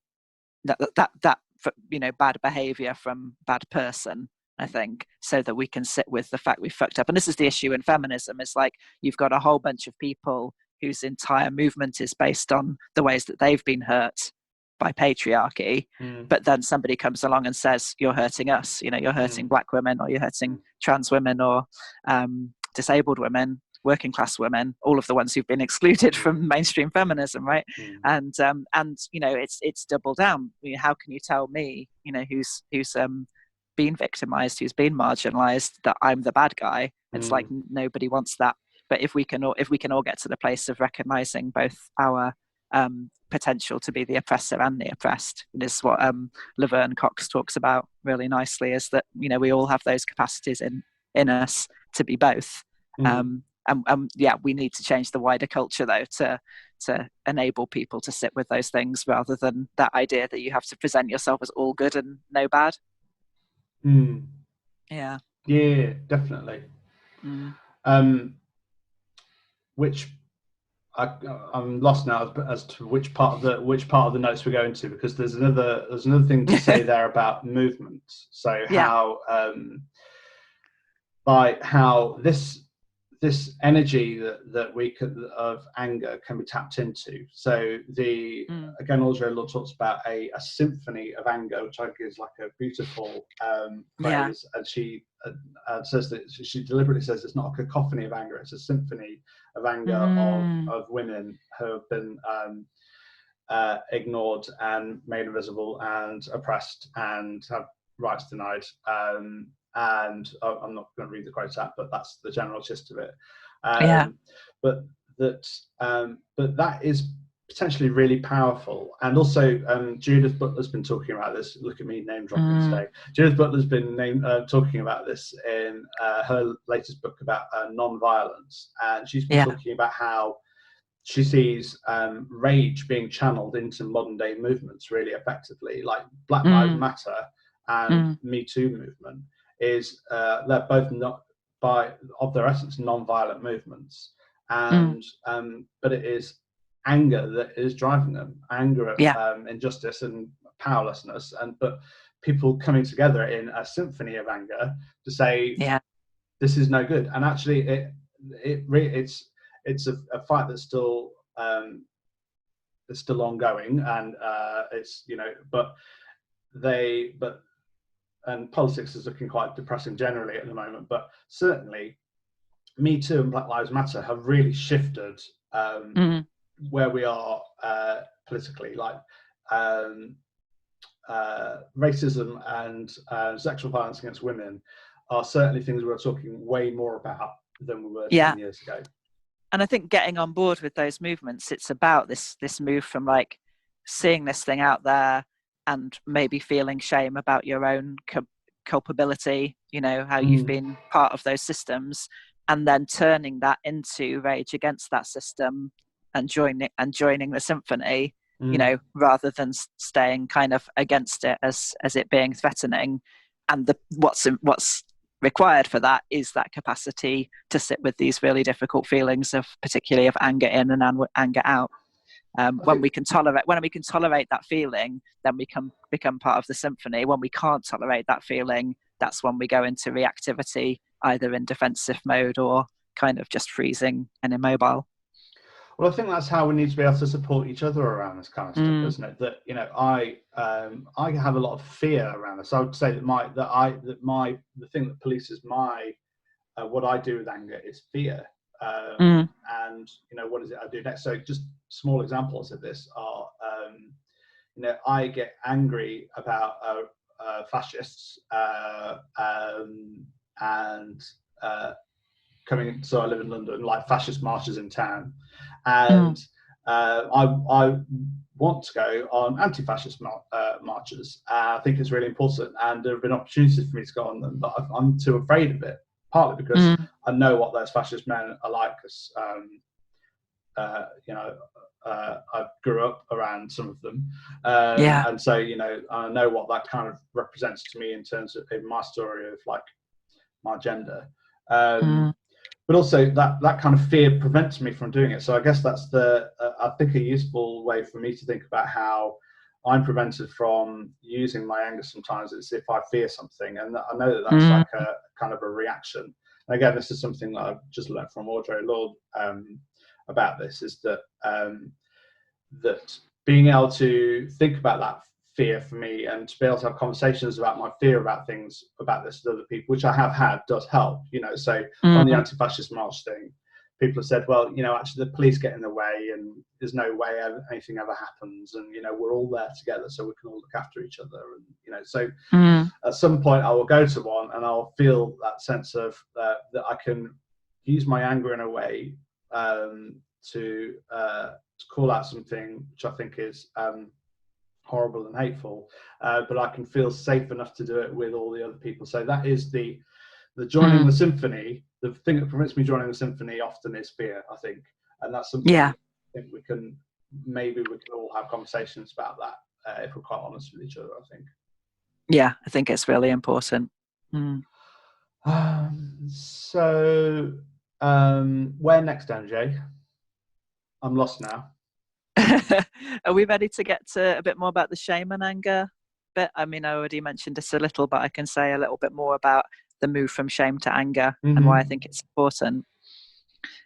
B: bad behavior from bad person, I think, so that we can sit with the fact we fucked up. And this is the issue in feminism, is like, you've got a whole bunch of people whose entire movement is based on the ways that they've been hurt by patriarchy, but then somebody comes along and says, you're hurting us, you're hurting black women, or you're hurting trans women, or disabled women, working class women, all of the ones who've been excluded from mainstream feminism, right? And it's double down. How can you tell me, who's been victimized, who's been marginalized, that I'm the bad guy? It's like, nobody wants that. But if we can all get to the place of recognizing both our potential to be the oppressor and the oppressed, this is what Laverne Cox talks about really nicely, is that we all have those capacities in us to be both. And we need to change the wider culture, though, to enable people to sit with those things, rather than that idea that you have to present yourself as all good and no bad. Yeah,
A: definitely. Which I'm lost now as to which part of the notes we're going to, because there's another thing to say there about movement. So how this energy that we could of anger can be tapped into. So again, Audre Lorde talks about a symphony of anger, which I think is like a beautiful phrase, and she says that she deliberately says it's not a cacophony of anger, it's a symphony of anger of women who have been ignored and made invisible and oppressed and have rights denied. And I'm not going to read the quote out, but that's the general gist of it. But that is potentially really powerful. And also, Judith Butler's been talking about this. Look at me name dropping today. Judith Butler's been talking about this in her latest book about non-violence, and she's been talking about how she sees rage being channeled into modern day movements really effectively, like Black Lives Matter and Me Too movement. They're both not, of their essence, non-violent movements, and but it is anger that is driving them, anger at injustice and powerlessness, but people coming together in a symphony of anger to say this is no good. And actually, it's a fight that's still ongoing, and and politics is looking quite depressing generally at the moment, but certainly Me Too and Black Lives Matter have really shifted where we are politically. Like racism and sexual violence against women are certainly things we're talking way more about than we were 10 years ago.
B: And I think getting on board with those movements, it's about this move from like seeing this thing out there and maybe feeling shame about your own culpability how you've been part of those systems, and then turning that into rage against that system and joining the symphony, rather than staying kind of against it as it being threatening. And what's required for that is that capacity to sit with these really difficult feelings particularly of anger in and anger out. When we can tolerate that feeling, then we can become part of the symphony. When we can't tolerate that feeling, that's when we go into reactivity, either in defensive mode or kind of just freezing and immobile.
A: Well, I think that's how we need to be able to support each other around this kind of stuff, isn't it? That I have a lot of fear around this. I would say that the thing that polices my what I do with anger is fear. And what is it I do next? So just small examples of this are, I get angry about fascists and coming. So I live in London, like fascist marches in town, and I want to go on anti-fascist marches. I think it's really important, and there have been opportunities for me to go on them, but I'm too afraid of it. Partly because I know what those fascist men are like. Because I grew up around some of them, and so I know what that kind of represents to me in terms of in my story of like my gender. But also that kind of fear prevents me from doing it. So I guess that's I think a useful way for me to think about how I'm prevented from using my anger sometimes is if I fear something, and I know that that's like a kind of a reaction. And again, this is something that I've just learned from Audre Lorde about this, is that that being able to think about that fear for me and to be able to have conversations about my fear about things about this with other people, which I have had, does help. So on the anti-fascist march thing, people have said, well, actually the police get in the way and there's no way anything ever happens, and we're all there together, so we can all look after each other. And so at some point I will go to one and I'll feel that sense of that I can use my anger in a way to call out something which I think is horrible and hateful, but I can feel safe enough to do it with all the other people. So that is the joining the symphony. The thing that prevents me joining the symphony often is fear, I think, and that's something I think we can all have conversations about that if we're quite honest with each other, I think.
B: Yeah, I think it's really important.
A: So where next, MJ? I'm lost now.
B: Are we ready to get to a bit more about the shame and anger bit? I mean, I already mentioned this a little, but I can say a little bit more about the move from shame to anger and why I think it's important.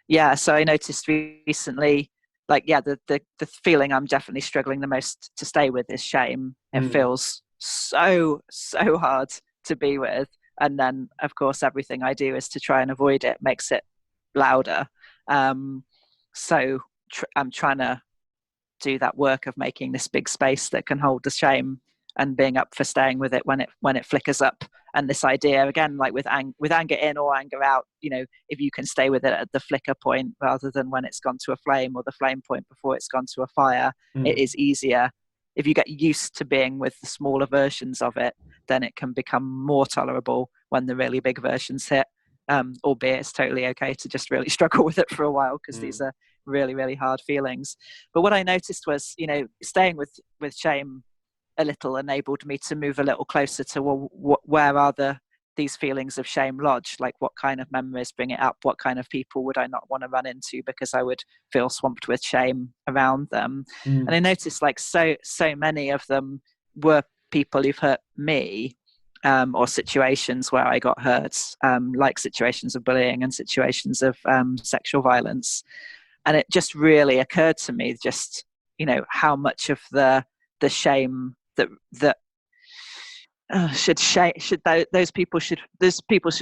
B: Yeah, so I noticed recently, the feeling I'm definitely struggling the most to stay with is shame. It feels so hard to be with, and then of course everything I do is to try and avoid it, makes it louder. So I'm trying to do that work of making this big space that can hold the shame and being up for staying with it when it flickers up. And this idea again, like with anger in or anger out, if you can stay with it at the flicker point rather than when it's gone to a flame, or the flame point before it's gone to a fire, it is easier. If you get used to being with the smaller versions of it, then it can become more tolerable when the really big versions hit. Albeit it's totally okay to just really struggle with it for a while, because these are really, really hard feelings. But what I noticed was, staying with shame a little enabled me to move a little closer to, where are these feelings of shame lodged? Like, what kind of memories bring it up? What kind of people would I not want to run into because I would feel swamped with shame around them? And I noticed like so many of them were people who've hurt me, or situations where I got hurt, like situations of bullying and situations of sexual violence. And it just really occurred to me just, how much of the shame that those people should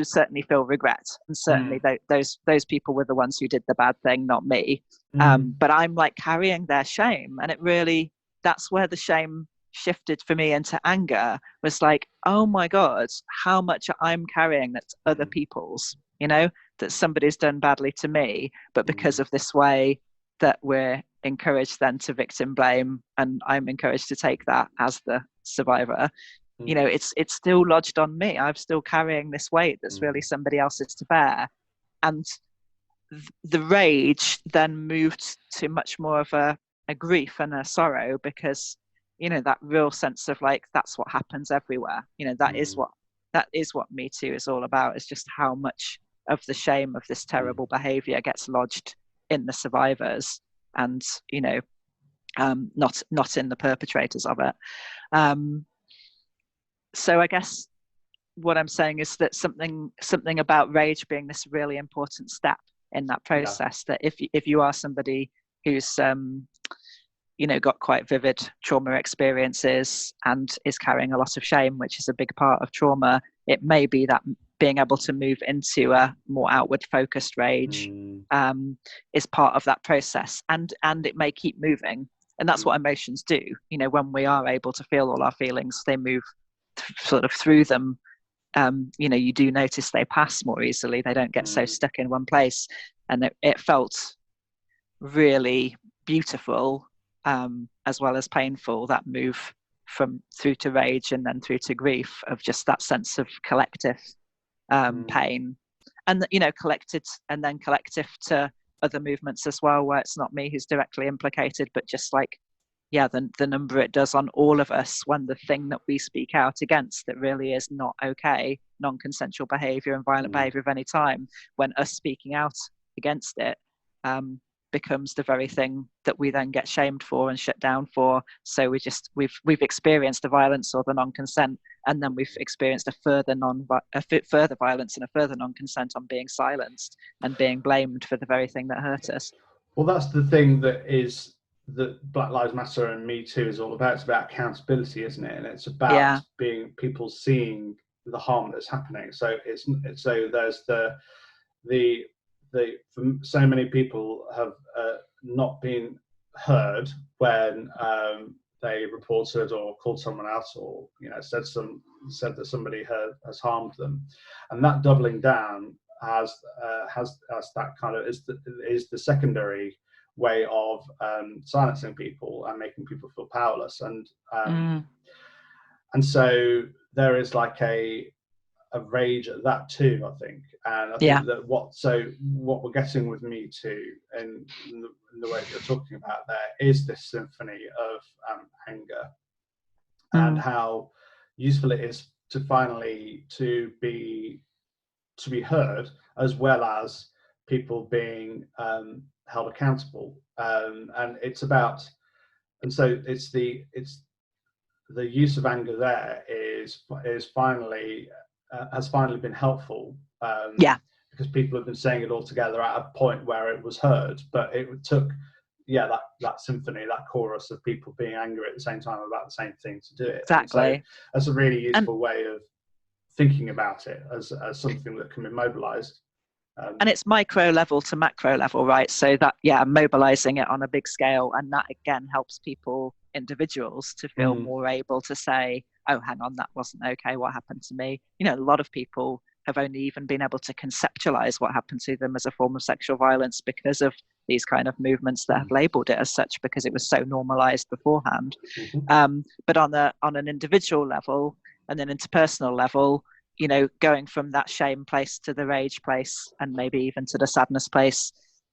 B: certainly feel regret, and certainly those people were the ones who did the bad thing, not me. But I'm like carrying their shame, and it really, that's where the shame shifted for me into anger, was like, oh my God, how much I'm carrying that's other people's, that somebody's done badly to me, but because of this way that we're encouraged then to victim blame, and I'm encouraged to take that as the survivor, you know, it's still lodged on me. I'm still carrying this weight that's really somebody else's to bear. And the rage then moved to much more of a grief and a sorrow, because, you know, that real sense of like, that's what happens everywhere. You know, that is what Me Too is all about, is just how much of the shame of this terrible behavior gets lodged in the survivors, and, you know, not in the perpetrators of it. So I guess what I'm saying is that something about rage being this really important step in that process, that if you are somebody who's you know, got quite vivid trauma experiences and is carrying a lot of shame, which is a big part of trauma, it may be that being able to move into a more outward focused rage is part of that process, and it may keep moving. And that's what emotions do. You know, when we are able to feel all our feelings, they move sort of through them. You know, you do notice they pass more easily. They don't get so stuck in one place. And it felt really beautiful, as well as painful, that move through to rage and then through to grief, of just that sense of collective pain, and, you know, collected and then collective to other movements as well, where it's not me who's directly implicated, but just like, yeah, the number it does on all of us when the thing that we speak out against that really is not okay, non-consensual behavior and violent behavior of any time, when us speaking out against it becomes the very thing that we then get shamed for and shut down for. So we've experienced the violence or the non-consent, and then we've experienced a further violence and a further non-consent on being silenced and being blamed for the very thing that hurt us.
A: Well, that's the thing that Black Lives Matter and Me Too is all about. It's about accountability, isn't it? And it's about people seeing the harm that's happening. So there's so many people have not been heard when they reported or called someone out, or, you know, said that somebody has harmed them, and that doubling down has that kind of is the secondary way of silencing people and making people feel powerless, and so there is like a rage at that too, I think. And I think that what we're getting with Me Too and the way that you're talking about there is this symphony of anger, and how useful it is to finally to be heard, as well as people being held accountable, and it's about, and so it's the use of anger there is finally has finally been helpful, because people have been saying it all together at a point where it was heard, but it took that symphony, that chorus of people being angry at the same time about the same thing to do it.
B: Exactly.
A: So that's a really useful way of thinking about it as something that can be mobilized.
B: And it's micro level to macro level, right? So that, mobilizing it on a big scale, and that again helps individuals to feel more able to say, oh, hang on, that wasn't okay, what happened to me? You know, a lot of people have only even been able to conceptualize what happened to them as a form of sexual violence because of these kind of movements that have labeled it as such, because it was so normalized beforehand. But on an individual level and an interpersonal level, you know, going from that shame place to the rage place, and maybe even to the sadness place,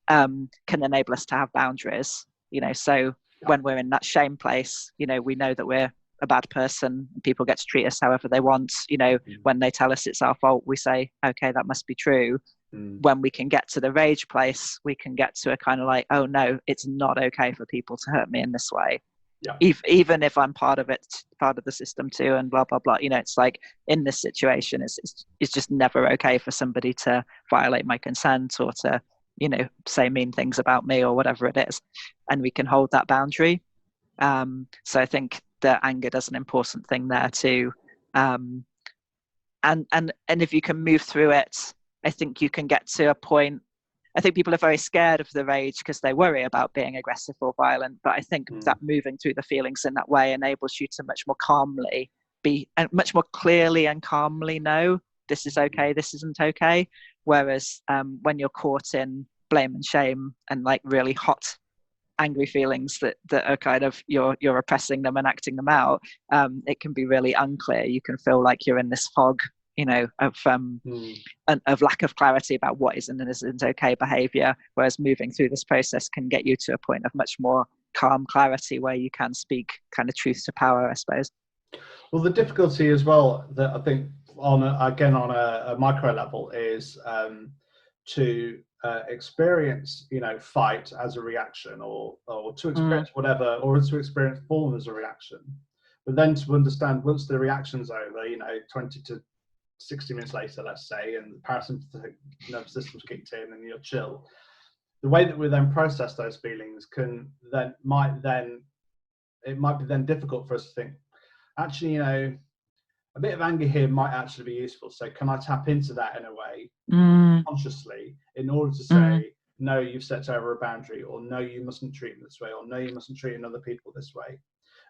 B: can enable us to have boundaries. You know, so when we're in that shame place, you know, we know that we're a bad person. People get to treat us however they want. You know, when they tell us it's our fault, we say, okay, that must be true. When we can get to the rage place, we can get to a kind of like, oh no, it's not okay for people to hurt me in this way. Even if I'm part of the system too, and blah blah blah. You know, it's like, in this situation, it's just never okay for somebody to violate my consent, or to, you know, say mean things about me, or whatever it is, and we can hold that boundary. So I think that anger does an important thing there too, and if you can move through it, I think you can get to a point. I think people are very scared of the rage because they worry about being aggressive or violent. But I think that moving through the feelings in that way enables you to much more calmly and much more clearly and calmly know this is okay, this isn't okay. Whereas when you're caught in blame and shame and like really hot angry feelings that are kind of you're repressing them and acting them out, it can be really unclear. You can feel like you're in this fog, of lack of clarity about what is and isn't okay behavior, whereas moving through this process can get you to a point of much more calm clarity where you can speak kind of truth to power, I suppose.
A: Well, the difficulty as well that I think on a micro level is to experience, fight as a reaction, or to experience whatever, or to experience form as a reaction. But then to understand once the reaction's over, 20 to 60 minutes later, let's say, and the parasympathetic nervous system's kicked in and you're chill, the way that we then process those feelings might be then difficult for us to think, actually, a bit of anger here might actually be useful. So can I tap into that in a way consciously in order to say, no, you've set over a boundary, or no, you mustn't treat me this way, or no, you mustn't treat other people this way.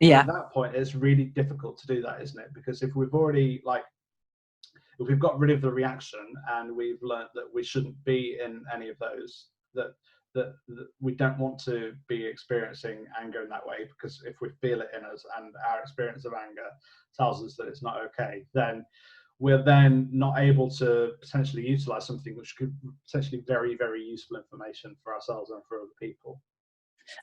A: Yeah. But at that point, it's really difficult to do that, isn't it? Because if we've got rid of the reaction and we've learned that we shouldn't be in any of those, that we don't want to be experiencing anger in that way, because if we feel it in us and our experience of anger tells us that it's not okay, then we're then not able to potentially utilize something which could potentially very, very useful information for ourselves and for other people.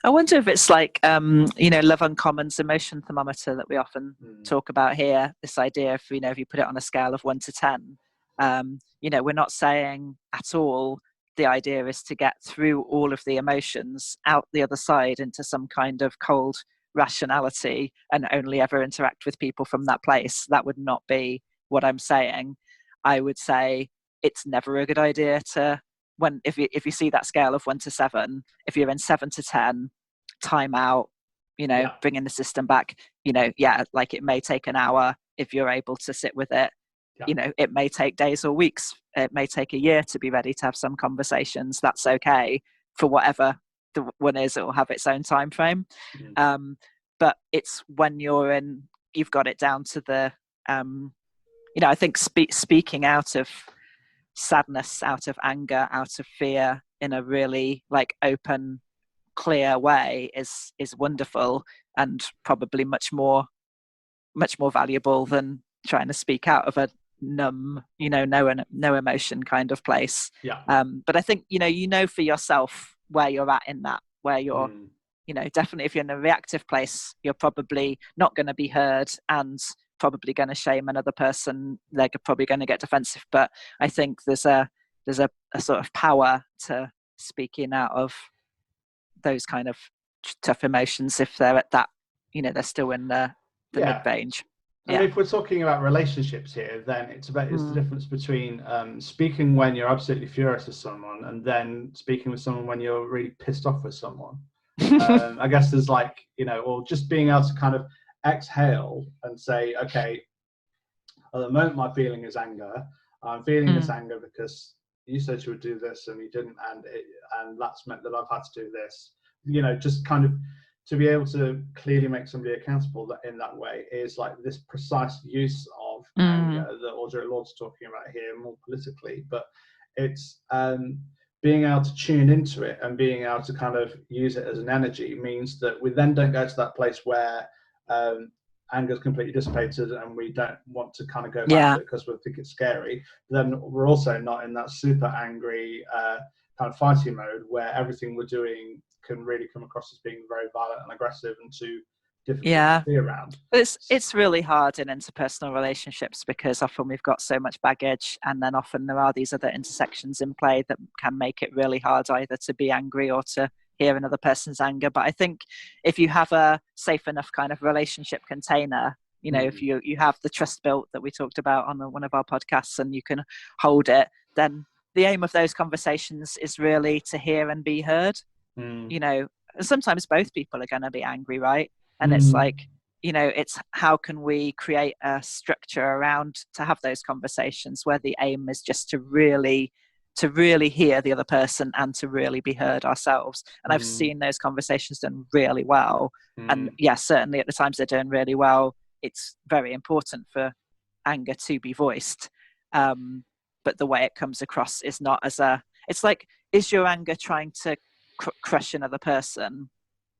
B: I wonder if it's like, Love Uncommon's emotion thermometer that we often talk about here, this idea of, if you put it on a scale of 1 to 10, we're not saying at all the idea is to get through all of the emotions out the other side into some kind of cold rationality and only ever interact with people from that place. That would not be what I'm saying. I would say it's never a good idea to, if you see that scale of 1 to 7, if you're in 7 to 10, time out, bring in the system back, like it may take an hour if you're able to sit with it. It may take days or weeks. It may take a year to be ready to have some conversations. That's okay for whatever the one is. It will have its own time frame. But it's when you've got it down to the, I think speaking out of sadness, out of anger, out of fear in a really open, clear way is wonderful, and probably much more valuable than trying to speak out of a numb, no emotion kind of place. But I think for yourself where you're at in that, where you're definitely, if you're in a reactive place, you're probably not going to be heard and probably going to shame another person. They're probably going to get defensive. But I think there's a sort of power to speaking out of those kind of tough emotions if they're at that, they're still in the mid-range.
A: And if we're talking about relationships here, then it's the difference between speaking when you're absolutely furious with someone and then speaking with someone when you're really pissed off with someone. I guess there's or just being able to kind of exhale and say, okay, at the moment my feeling is anger. I'm feeling this anger because you said you would do this and you didn't, and that's meant that I've had to do this. Just kind of to be able to clearly make somebody accountable in that way is this precise use of anger that Audrey Lord's talking about here more politically. But it's being able to tune into it and being able to kind of use it as an energy means that we then don't go to that place where anger is completely dissipated and we don't want to kind of go back to it because we think it's scary. But then we're also not in that super angry kind of fighting mode where everything we're doing can really come across as being very violent and aggressive and too difficult to be around.
B: It's really hard in interpersonal relationships because often we've got so much baggage, and then often there are these other intersections in play that can make it really hard either to be angry or to hear another person's anger. But I think if you have a safe enough kind of relationship container, if you have the trust built that we talked about on one of our podcasts and you can hold it, then the aim of those conversations is really to hear and be heard. Sometimes both people are going to be angry, right? And it's it's how can we create a structure around to have those conversations where the aim is just to really hear the other person and to really be heard ourselves. And I've seen those conversations done really well. And certainly at the times they're doing really well, it's very important for anger to be voiced. But the way it comes across is not as it's like, is your anger trying to crush another person,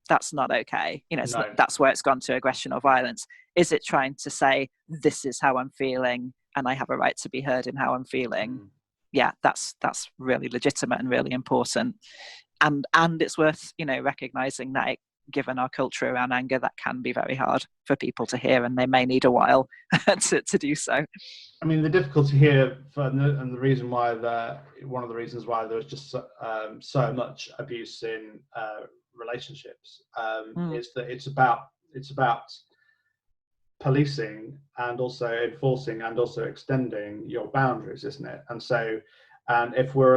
B: that's not okay. It's
A: No.
B: not, that's where it's gone to aggression or violence. Is it trying to say, this is how I'm feeling and I have a right to be heard in how I'm feeling? Yeah, that's really legitimate and really important. And it's worth, recognizing that given our culture around anger, that can be very hard for people to hear, and they may need a while to do so.
A: I mean, the difficulty here, and the reason why one of the reasons why there was just so much abuse in relationships is that it's about policing and also enforcing and also extending your boundaries, isn't it? And so, if we're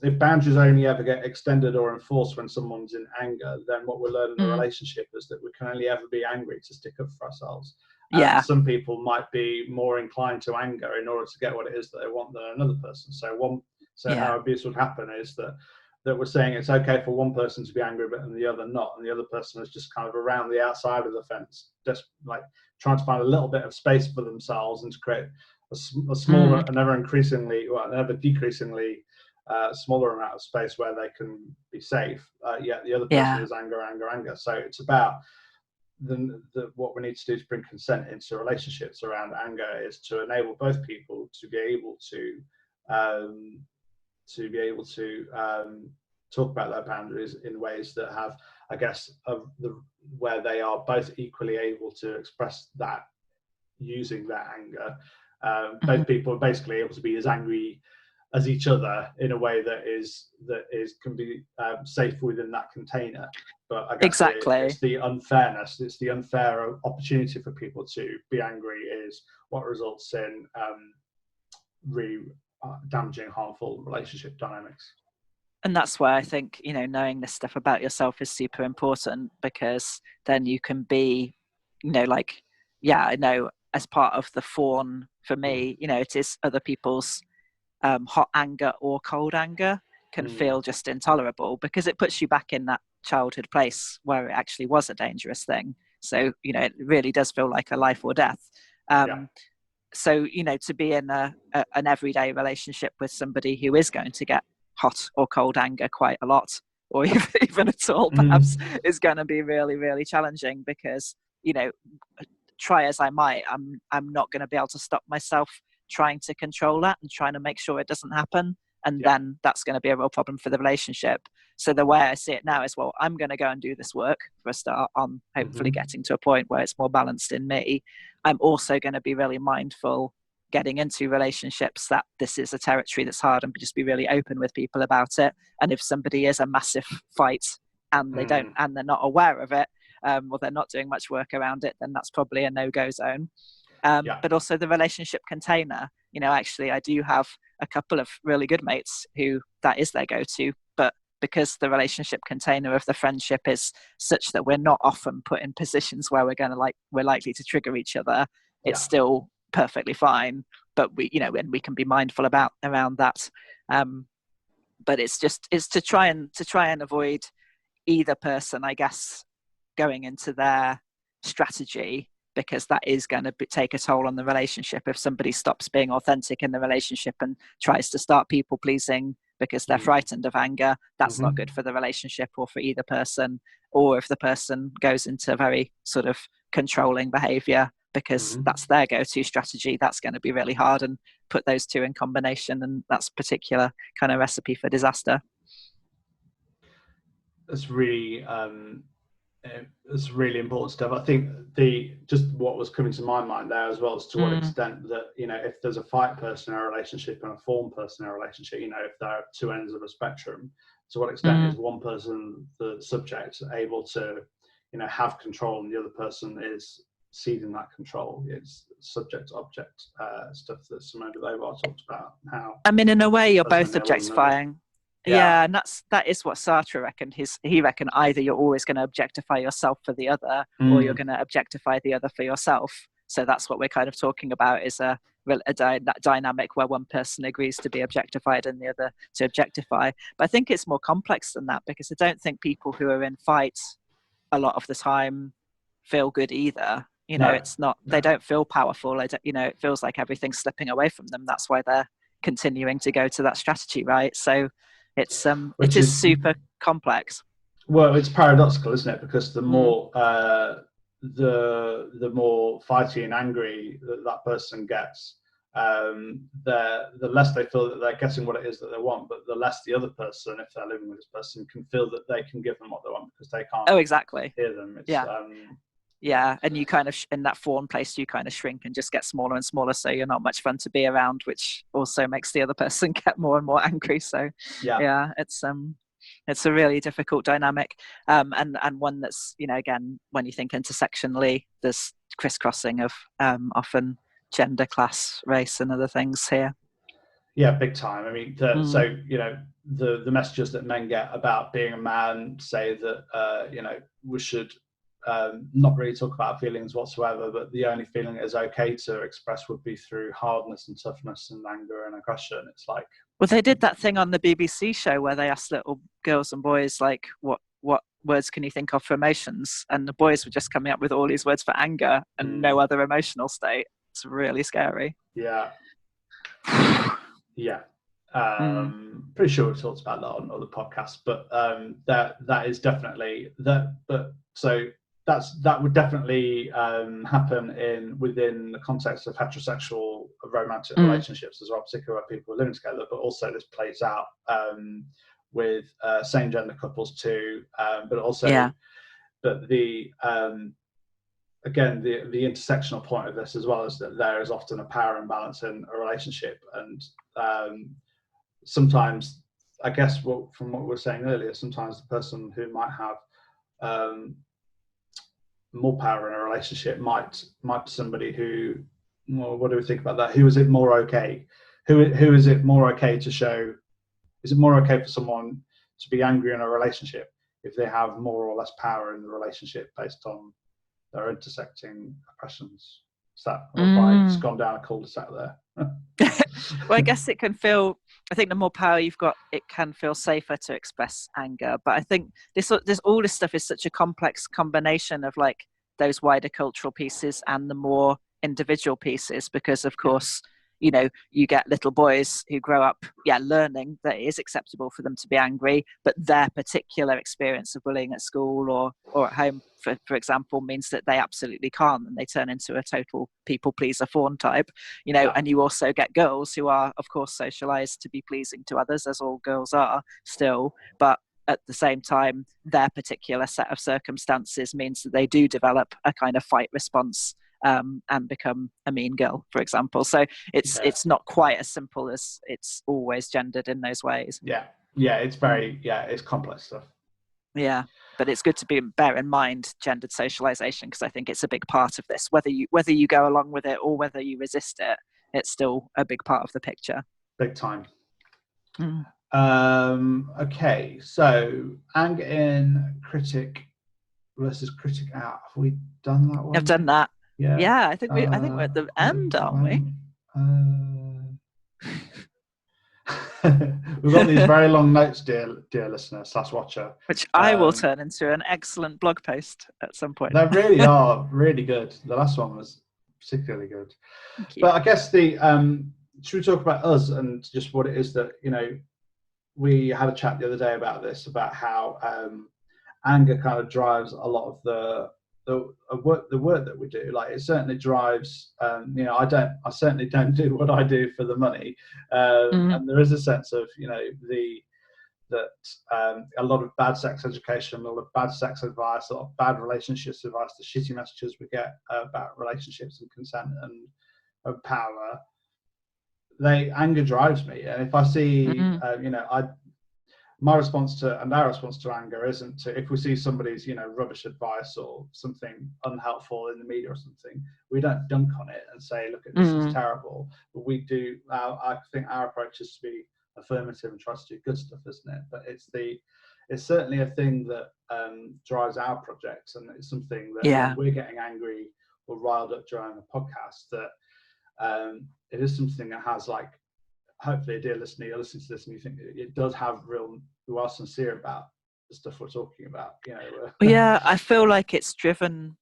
A: if boundaries only ever get extended or enforced when someone's in anger, then what we learn in a relationship is that we can only ever be angry to stick up for ourselves.
B: Yeah.
A: Some people might be more inclined to anger in order to get what it is that they want than another person. So how abuse would happen is that we're saying it's okay for one person to be angry but and the other not, and the other person is just kind of around the outside of the fence, just like trying to find a little bit of space for themselves and to create a smaller, an ever decreasingly smaller amount of space where they can be safe. Yet the other person is anger. So it's about what we need to do to bring consent into relationships around anger is to enable both people to be able to talk about their boundaries in ways that have, I guess, where they are both equally able to express that using that anger. Both people are basically able to be as angry as each other in a way that can be safe within that container. But I guess it's the unfairness, it's the unfair opportunity for people to be angry is what results in really damaging, harmful relationship dynamics.
B: And that's why I think, knowing this stuff about yourself is super important, because then you can be, I know as part of the fawn for me, it is other people's hot anger or cold anger can feel just intolerable, because it puts you back in that childhood place where it actually was a dangerous thing. So, it really does feel like a life or death. So, to be in an everyday relationship with somebody who is going to get hot or cold anger quite a lot, or even at all, perhaps, is going to be really, really challenging, because, try as I might, I'm not going to be able to stop myself trying to control that and trying to make sure it doesn't happen. And then that's going to be a real problem for the relationship. So the way I see it now is, well, I'm going to go and do this work for a start on hopefully getting to a point where it's more balanced in me. I'm also going to be really mindful getting into relationships that this is a territory that's hard, and just be really open with people about it. And if somebody is a massive fight and they don't, and they're not aware of it, or they're not doing much work around it, then that's probably a no-go zone. But also the relationship container, actually I do have a couple of really good mates who that is their go-to, but because the relationship container of the friendship is such that we're not often put in positions where we're likely to trigger each other, it's still perfectly fine. But we, and we can be mindful around that. But it's to try and avoid either person, I guess, going into their strategy, because that is going to take a toll on the relationship. If somebody stops being authentic in the relationship and tries to start people pleasing because they're frightened of anger, that's not good for the relationship or for either person. Or if the person goes into very sort of controlling behavior because that's their go-to strategy, that's going to be really hard, and put those two in combination, and that's a particular kind of recipe for disaster.
A: That's really important stuff. I think just what was coming to my mind there as well is to what extent that, if there's a fight person in a relationship and a fawn person in a relationship, if they're at two ends of a spectrum, to what extent is one person, the subject, able to, have control, and the other person is ceding that control? It's subject object stuff that Simone de Beauvoir talked about. How,
B: I mean, in a way, you're both objectifying. Yeah, and that is what Sartre reckoned. He reckoned either you're always going to objectify yourself for the other, or you're going to objectify the other for yourself. So that's what we're kind of talking about, is that dynamic where one person agrees to be objectified and the other to objectify. But I think it's more complex than that, because I don't think people who are in fights a lot of the time feel good either. It's not, they don't feel powerful. It feels like everything's slipping away from them. That's why they're continuing to go to that strategy, right? So it is super complex.
A: Well, it's paradoxical, isn't it? Because the more the more fighty and angry that person gets, the less they feel that they're getting what it is that they want, but the less the other person, if they're living with this person, can feel that they can give them what they want because they can't.
B: Oh, exactly.
A: Hear them. It's,
B: yeah, and you kind of in that fawn place, you kind of shrink and just get smaller and smaller, so you're not much fun to be around, which also makes the other person get more and more angry. So yeah, it's a really difficult dynamic, and one that's, again, when you think intersectionally, there's crisscrossing of often gender, class, race, and other things here.
A: Yeah, big time. I mean, so the messages that men get about being a man say that we should not really talk about feelings whatsoever, but the only feeling that is okay to express would be through hardness and toughness and anger and aggression. It's like,
B: well, they did that thing on the BBC show where they asked little girls and boys, like, what words can you think of for emotions? And the boys were just coming up with all these words for anger and no other emotional state. It's really scary.
A: Yeah. Yeah. Pretty sure we've talked about that on other podcasts, but that is definitely that. But so that would definitely happen within the context of heterosexual romantic relationships as well, particularly where people are living together. But also this plays out with same gender couples too. But also, but the again, the intersectional point of this as well is that there is often a power imbalance in a relationship, and sometimes, I guess, from what we were saying earlier, sometimes the person who might have more power in a relationship might be somebody who, well, what do we think about that? Who is it more okay? Who is it more okay to show? Is it more okay for someone to be angry in a relationship if they have more or less power in the relationship based on their intersecting oppressions? Is that, or have I just gone down a cul-de-sac there?
B: Well, I guess it can feel, I think the more power you've got, it can feel safer to express anger. But I think this all this stuff is such a complex combination of like those wider cultural pieces and the more individual pieces, because of course, you get little boys who grow up, learning that it is acceptable for them to be angry, but their particular experience of bullying at school or at home, for example, means that they absolutely can't, and they turn into a total people pleaser fawn type, and you also get girls who are, of course, socialized to be pleasing to others, as all girls are still, but at the same time, their particular set of circumstances means that they do develop a kind of fight response and become a mean girl, for example. So it's not quite as simple as it's always gendered in those ways.
A: Yeah, it's very it's complex stuff.
B: Yeah, but it's good to bear in mind gendered socialization, because I think it's a big part of this. Whether you go along with it or whether you resist it, it's still a big part of the picture.
A: Big time. Okay, so anger in, critic versus critic out. Have we done that one?
B: I've done that.
A: Yeah,
B: I think we're at the end, aren't we?
A: We've got these very long notes, dear listener / watcher,
B: which I will turn into an excellent blog post at some point.
A: They really are really good. The last one was particularly good. But I guess should we talk about us and just what it is that, we had a chat the other day about this, about how anger kind of drives a lot of the work that we do. Like, it certainly drives, I certainly don't do what I do for the money. And there is a sense of, that a lot of bad sex education, a lot of bad sex advice, a lot of bad relationships advice, the shitty messages we get about relationships and consent and power, anger drives me. And if I see, my response to, and our response to anger isn't to, if we see somebody's, rubbish advice or something unhelpful in the media or something, we don't dunk on it and say, look, this is terrible. But we do, I think our approach is to be affirmative and try to do good stuff, isn't it? But it's certainly a thing that drives our projects, and it's something that when we're getting angry or riled up during a podcast, that it is something that has, like, hopefully, a dear listener, you're listening to this and you think it does have we are sincere about the stuff we're talking about,
B: Yeah, I feel like it's driven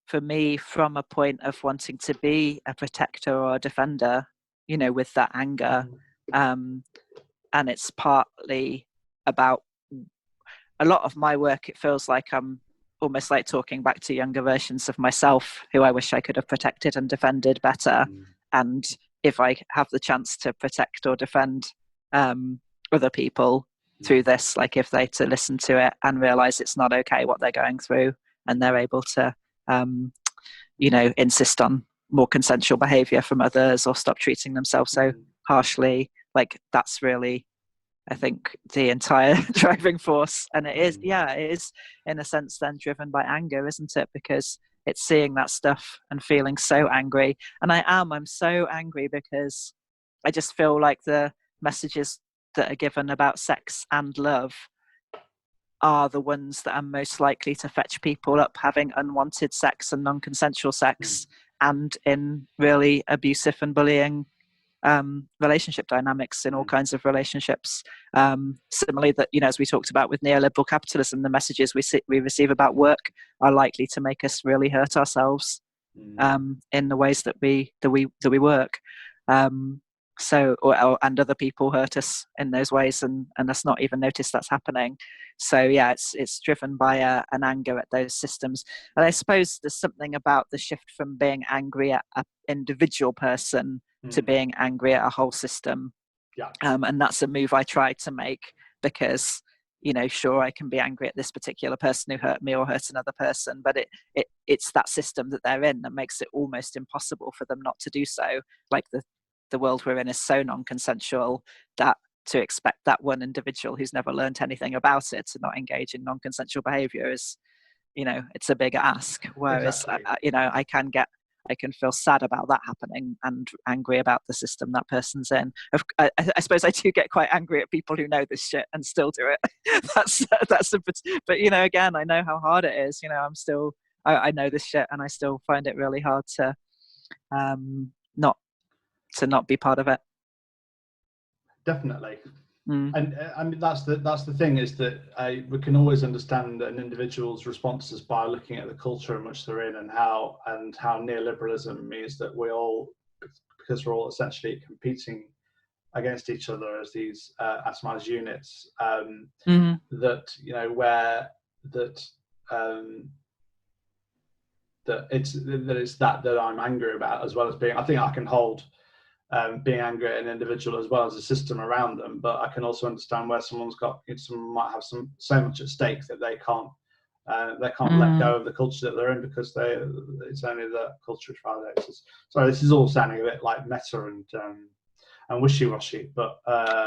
B: for me from a point of wanting to be a protector or a defender, with that anger. And it's partly about a lot of my work, it feels like I'm almost like talking back to younger versions of myself who I wish I could have protected and defended better. And if I have the chance to protect or defend other people through this, like if they to listen to it and realize it's not okay what they're going through, and they're able to insist on more consensual behavior from others or stop treating themselves so harshly, like that's really, I think, the entire driving force. And it is in a sense then driven by anger, isn't it? Because it's seeing that stuff and feeling so angry. And I'm so angry because I just feel like the messages that are given about sex and love are the ones that are most likely to fetch people up having unwanted sex and non-consensual sex and in really abusive and bullying relationship dynamics in all kinds of relationships. Similarly, that as we talked about with neoliberal capitalism, the messages we receive about work are likely to make us really hurt ourselves in the ways that we work. And other people hurt us in those ways, and us not even notice that's happening. So yeah, it's driven by an anger at those systems. And I suppose there's something about the shift from being angry at an individual person to being angry at a whole system. And that's a move I try to make because, sure, I can be angry at this particular person who hurt me or hurt another person, but it's that system that they're in that makes it almost impossible for them not to do so. Like the world we're in is so non-consensual that to expect that one individual who's never learned anything about it to not engage in non-consensual behavior is, it's a big ask. Whereas,
A: exactly.
B: I can feel sad about that happening and angry about the system that person's in. I suppose I do get quite angry at people who know this shit and still do it. But again, I know how hard it is. I know this shit and I still find it really hard to not be part of it.
A: Definitely. And I mean that's the thing, is that we can always understand an individual's responses by looking at the culture in which they're in, and how neoliberalism means that because we're all essentially competing against each other as these atomized units, that it's that I'm angry about, as well as being. I think I can hold being angry at an individual as well as a system around them, but I can also understand where someone might have so much at stake that they can't let go of the culture that they're in, because it's only the culture which validates us. Sorry, this is all sounding a bit like meta and wishy-washy, but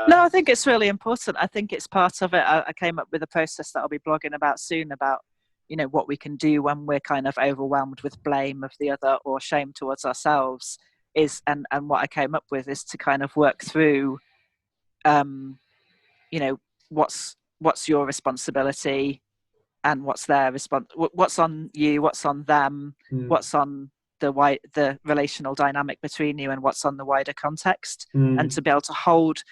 B: no, I think it's really important. I think it's part of it. I came up with a process that I'll be blogging about soon about what we can do when we're kind of overwhelmed with blame of the other or shame towards ourselves. And what I came up with is to kind of work through what's your responsibility and what's their what's on you, what's on them, what's on the relational dynamic between you, and what's on the wider context. And to be able to hold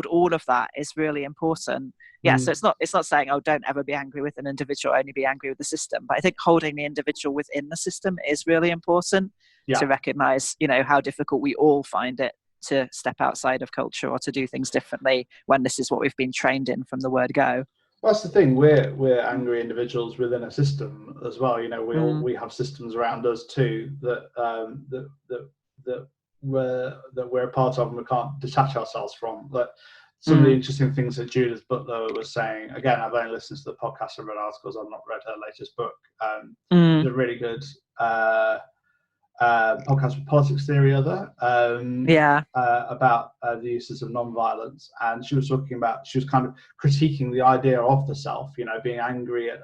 B: all of that is really important. So it's not saying, oh, don't ever be angry with an individual, only be angry with the system, but I think holding the individual within the system is really important. To recognize how difficult we all find it to step outside of culture or to do things differently when this is what we've been trained in from the word go.
A: Well, that's the thing. We're angry individuals within a system as well. We have systems around us too that we're a part of, and we can't detach ourselves from. But some of the interesting things that Judith Butler was saying. Again, I've only listened to the podcast and read articles. I've not read her latest book. It's a really good podcast with Politics Theory about the uses of non-violence, and she was kind of critiquing the idea of the self, being angry at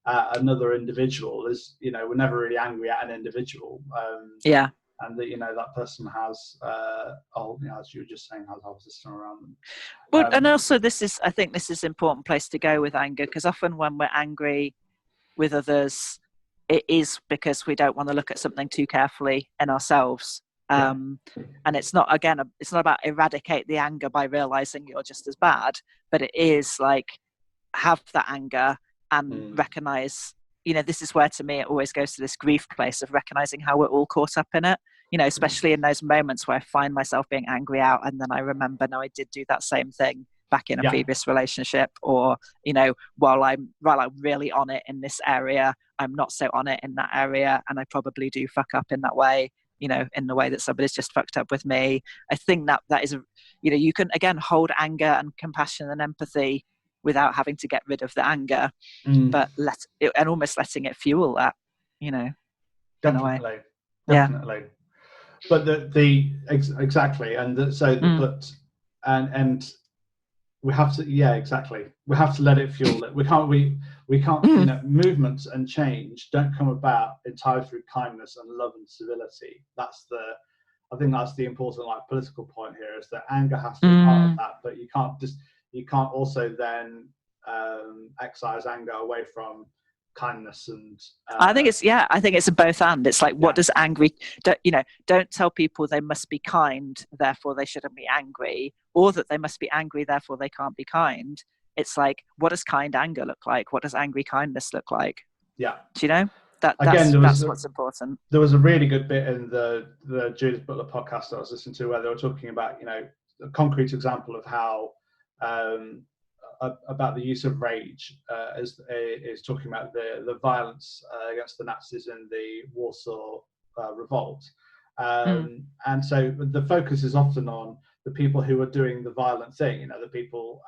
A: another individual is, we're never really angry at an individual, and that that person has as you were just saying, has a whole system around them.
B: But and also I think this is an important place to go with anger, because often when we're angry with others, it is because we don't want to look at something too carefully in ourselves. And it's not about eradicate the anger by realizing you're just as bad, but it is like have that anger and recognize, this is where to me it always goes to this grief place of recognizing how we're all caught up in it, especially in those moments where I find myself being angry out and then I remember, no, I did do that same thing back in a previous relationship, or while I'm really on it in this area, I'm not so on it in that area, and I probably do fuck up in that way, in the way that somebody's just fucked up with me. I think that is you can again hold anger and compassion and empathy without having to get rid of the anger, but and almost letting it fuel that,
A: definitely.
B: Yeah.
A: But exactly, and and we have to, we have to let it fuel it. We can't movements and change don't come about entirely through kindness and love and civility. I think that's the important political point here, is that anger has to be part of that, but you can't also then excise anger away from kindness and
B: I think it's a both and. It's like, what does angry don't tell people they must be kind, therefore they shouldn't be angry, or that they must be angry, therefore they can't be kind. It's like, what does kind anger look like? What does angry kindness look like?
A: Do
B: you know that's what's important.
A: There was a really good bit in the Judith Butler podcast I was listening to, where they were talking about a concrete example of how about the use of rage, is talking about the violence against the Nazis in the Warsaw Revolt. And so the focus is often on the people who are doing the violent thing, the people,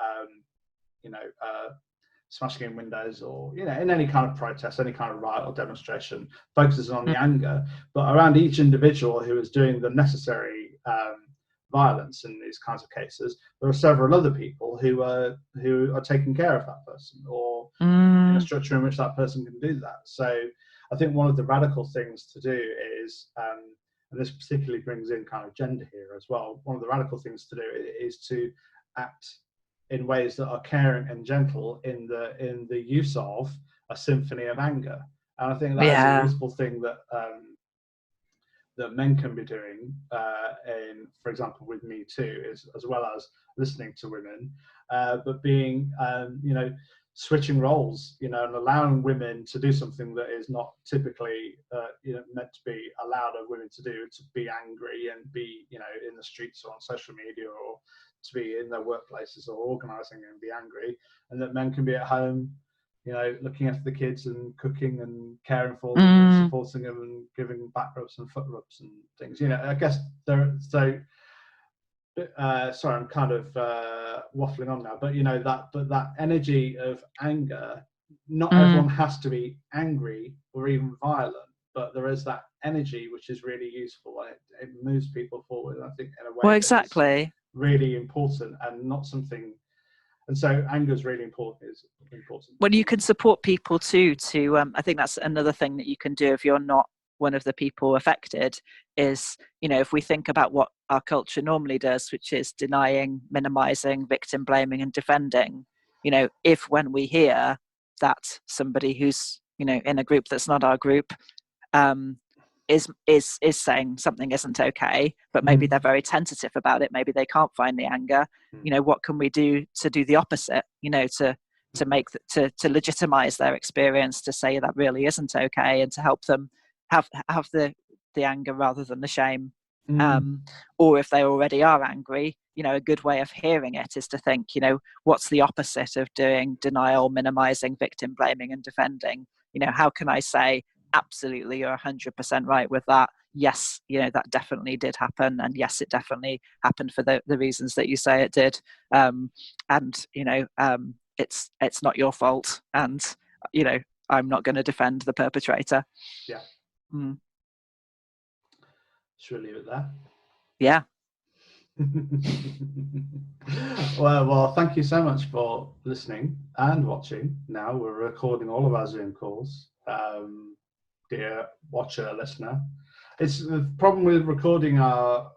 A: smashing in windows, or, in any kind of protest, any kind of riot or demonstration, focuses on the anger. But around each individual who is doing the necessary violence in these kinds of cases, there are several other people who are taking care of that person, or in a structure in which that person can do that. So I think one of the radical things to do is, and this particularly brings in kind of gender here as well, one of the radical things to do is to act in ways that are caring and gentle in the use of a symphony of anger. And I think that is a useful thing that that men can be doing, for example, with Me Too, as well as listening to women, but being, switching roles, and allowing women to do something that is not typically, meant to be allowed of women to do, to be angry and be, in the streets or on social media, or to be in their workplaces or organising and be angry, and that men can be at home, looking after the kids and cooking and caring for them and supporting them and giving back rubs and foot rubs and things. I guess sorry, I'm kind of waffling on now, but that energy of anger, not everyone has to be angry or even violent, but there is that energy which is really useful. It moves people forward, I think, in a way
B: exactly
A: really important, and not something. And so anger is really important.
B: When you can support people to I think that's another thing that you can do if you're not one of the people affected, is, if we think about what our culture normally does, which is denying, minimizing, victim blaming and defending, if when we hear that somebody who's, in a group that's not our group, is saying something isn't okay, but maybe they're very tentative about it, maybe they can't find the anger, what can we do to do the opposite, to make to legitimize their experience, to say that really isn't okay, and to help them have the anger rather than the shame. Or if they already are angry, a good way of hearing it is to think, what's the opposite of doing denial, minimizing, victim blaming and defending? How can I say, absolutely, you're 100% right with that. Yes, that definitely did happen, and yes, it definitely happened for the reasons that you say it did. And it's not your fault, and I'm not going to defend the perpetrator.
A: Should we leave it there?
B: Yeah.
A: Well, thank you so much for listening and watching. Now we're recording all of our Zoom calls. Dear watcher, listener, it's the problem with recording our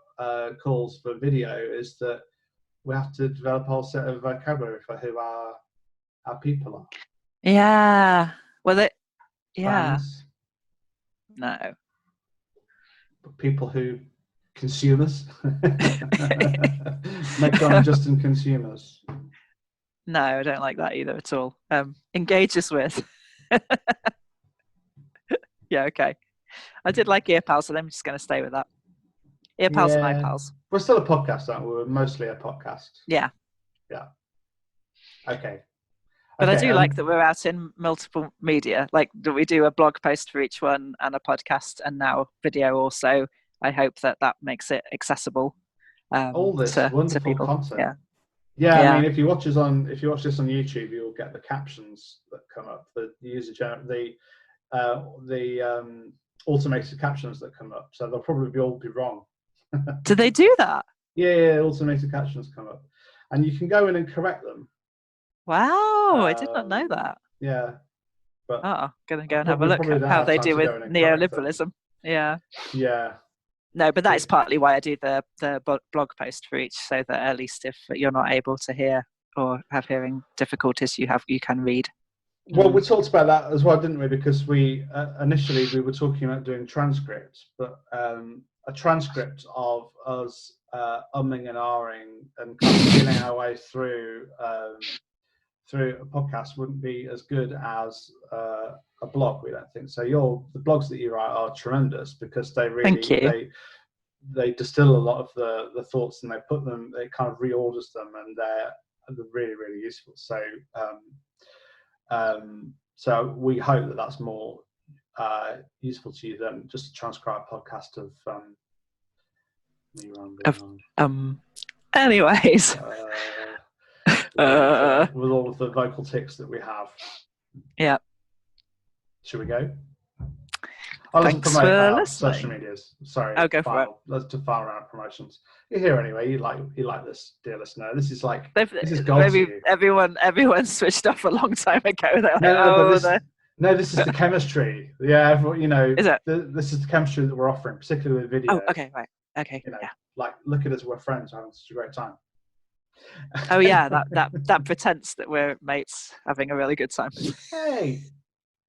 A: calls for video is that we have to develop a whole set of vocabulary for who our people are.
B: Yeah. Well,
A: Fans.
B: No.
A: People who consumers. Meg-John and Justin consumers.
B: No, I don't like that either at all. Engages with. Yeah, okay. I did like ear pals, so I'm just going to stay with that. Ear pals and eye pals.
A: We're still a podcast, aren't we? We're mostly a podcast.
B: Yeah.
A: Yeah. Okay.
B: But I do like that we're out in multiple media, like that we do a blog post for each one and a podcast and now video also. I hope that makes it accessible
A: all this
B: to
A: wonderful
B: people.
A: content.
B: Yeah.
A: I mean, if you watch this on YouTube, you'll get the captions that come up, the automated captions that come up. So they'll probably all be wrong.
B: Do they do that?
A: Yeah, automated captions come up, and you can go in and correct them.
B: Wow, I did not know that.
A: Yeah, but
B: gonna go and have a look at how they do with neoliberalism. Yeah. No, but that is partly why I do the blog post for each, so that at least if you're not able to hear or have hearing difficulties, you can read.
A: Well, we talked about that as well, didn't we? Because we initially we were talking about doing transcripts, but a transcript of us umming and ahhing and kind of feeling our way through a podcast wouldn't be as good as a blog, we don't think. So the blogs that you write are tremendous because they really they distill a lot of the thoughts and they kind of reorders them, and they're really, really useful. So so we hope that that's more useful to you than just a transcribed podcast of me rambling.
B: Anyways.
A: With all of the vocal tics that we have.
B: Yeah.
A: Should we go?
B: Thanks for listening.
A: Social medias. Sorry.
B: Go for it.
A: Let's do file around promotions. You're here anyway. You like this, dear listener. This is gold.
B: Maybe everyone switched off a long time ago.
A: This is the chemistry. Yeah, everyone,
B: is it?
A: This is the chemistry that we're offering, particularly with video.
B: Oh, okay, right. Okay.
A: Like look at us, we're friends, we're having such a great time.
B: Oh yeah, that pretense that we're mates having a really good time.
A: Hey,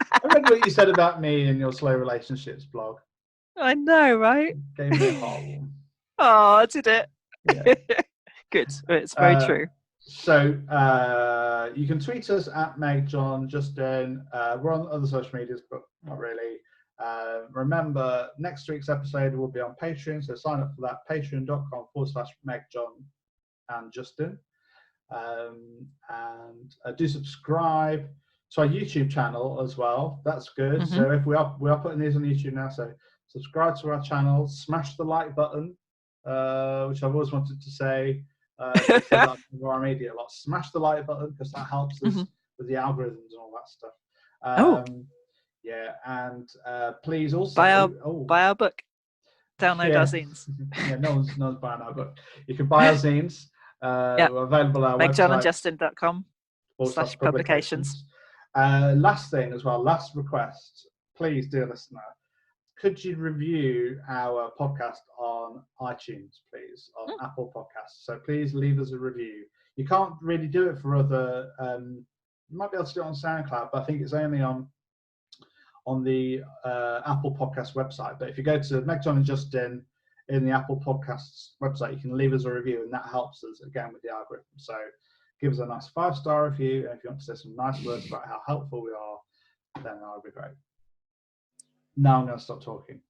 A: I read what you said about me in your slow relationships blog.
B: I know, right?
A: Gave me a heart.
B: Oh, did it?
A: Yeah.
B: Good. It's very true.
A: So you can tweet us at Meg-John, Justin. We're on other social medias, but not really. Remember, next week's episode will be on Patreon, so sign up for that. Patreon.com/Meg-John and Justin. And do subscribe to our YouTube channel as well. That's good. Mm-hmm. So if we are putting these on YouTube now, so subscribe to our channel, smash the like button, which I've always wanted to say. Our media a lot. Smash the like button because that helps us with the algorithms and all that stuff. Yeah, and please also
B: buy our book. Download our zines.
A: Yeah, no one's buying our book. You can buy our zines. We're available on our website.
B: MegJohnandJustin.com/publications.
A: Last thing as well, last request, please, dear listener, could you review our podcast on iTunes, please, on Apple Podcasts? So please leave us a review. You can't really do it for other. You might be able to do it on SoundCloud, but I think it's only on the Apple Podcast website. But if you go to Meg-John and Justin in the Apple Podcasts website, you can leave us a review, and that helps us again with the algorithm. So give us a nice 5-star review, and if you want to say some nice words about how helpful we are, then that would be great. Now I'm going to stop talking.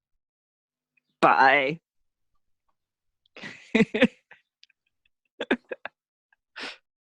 B: Bye.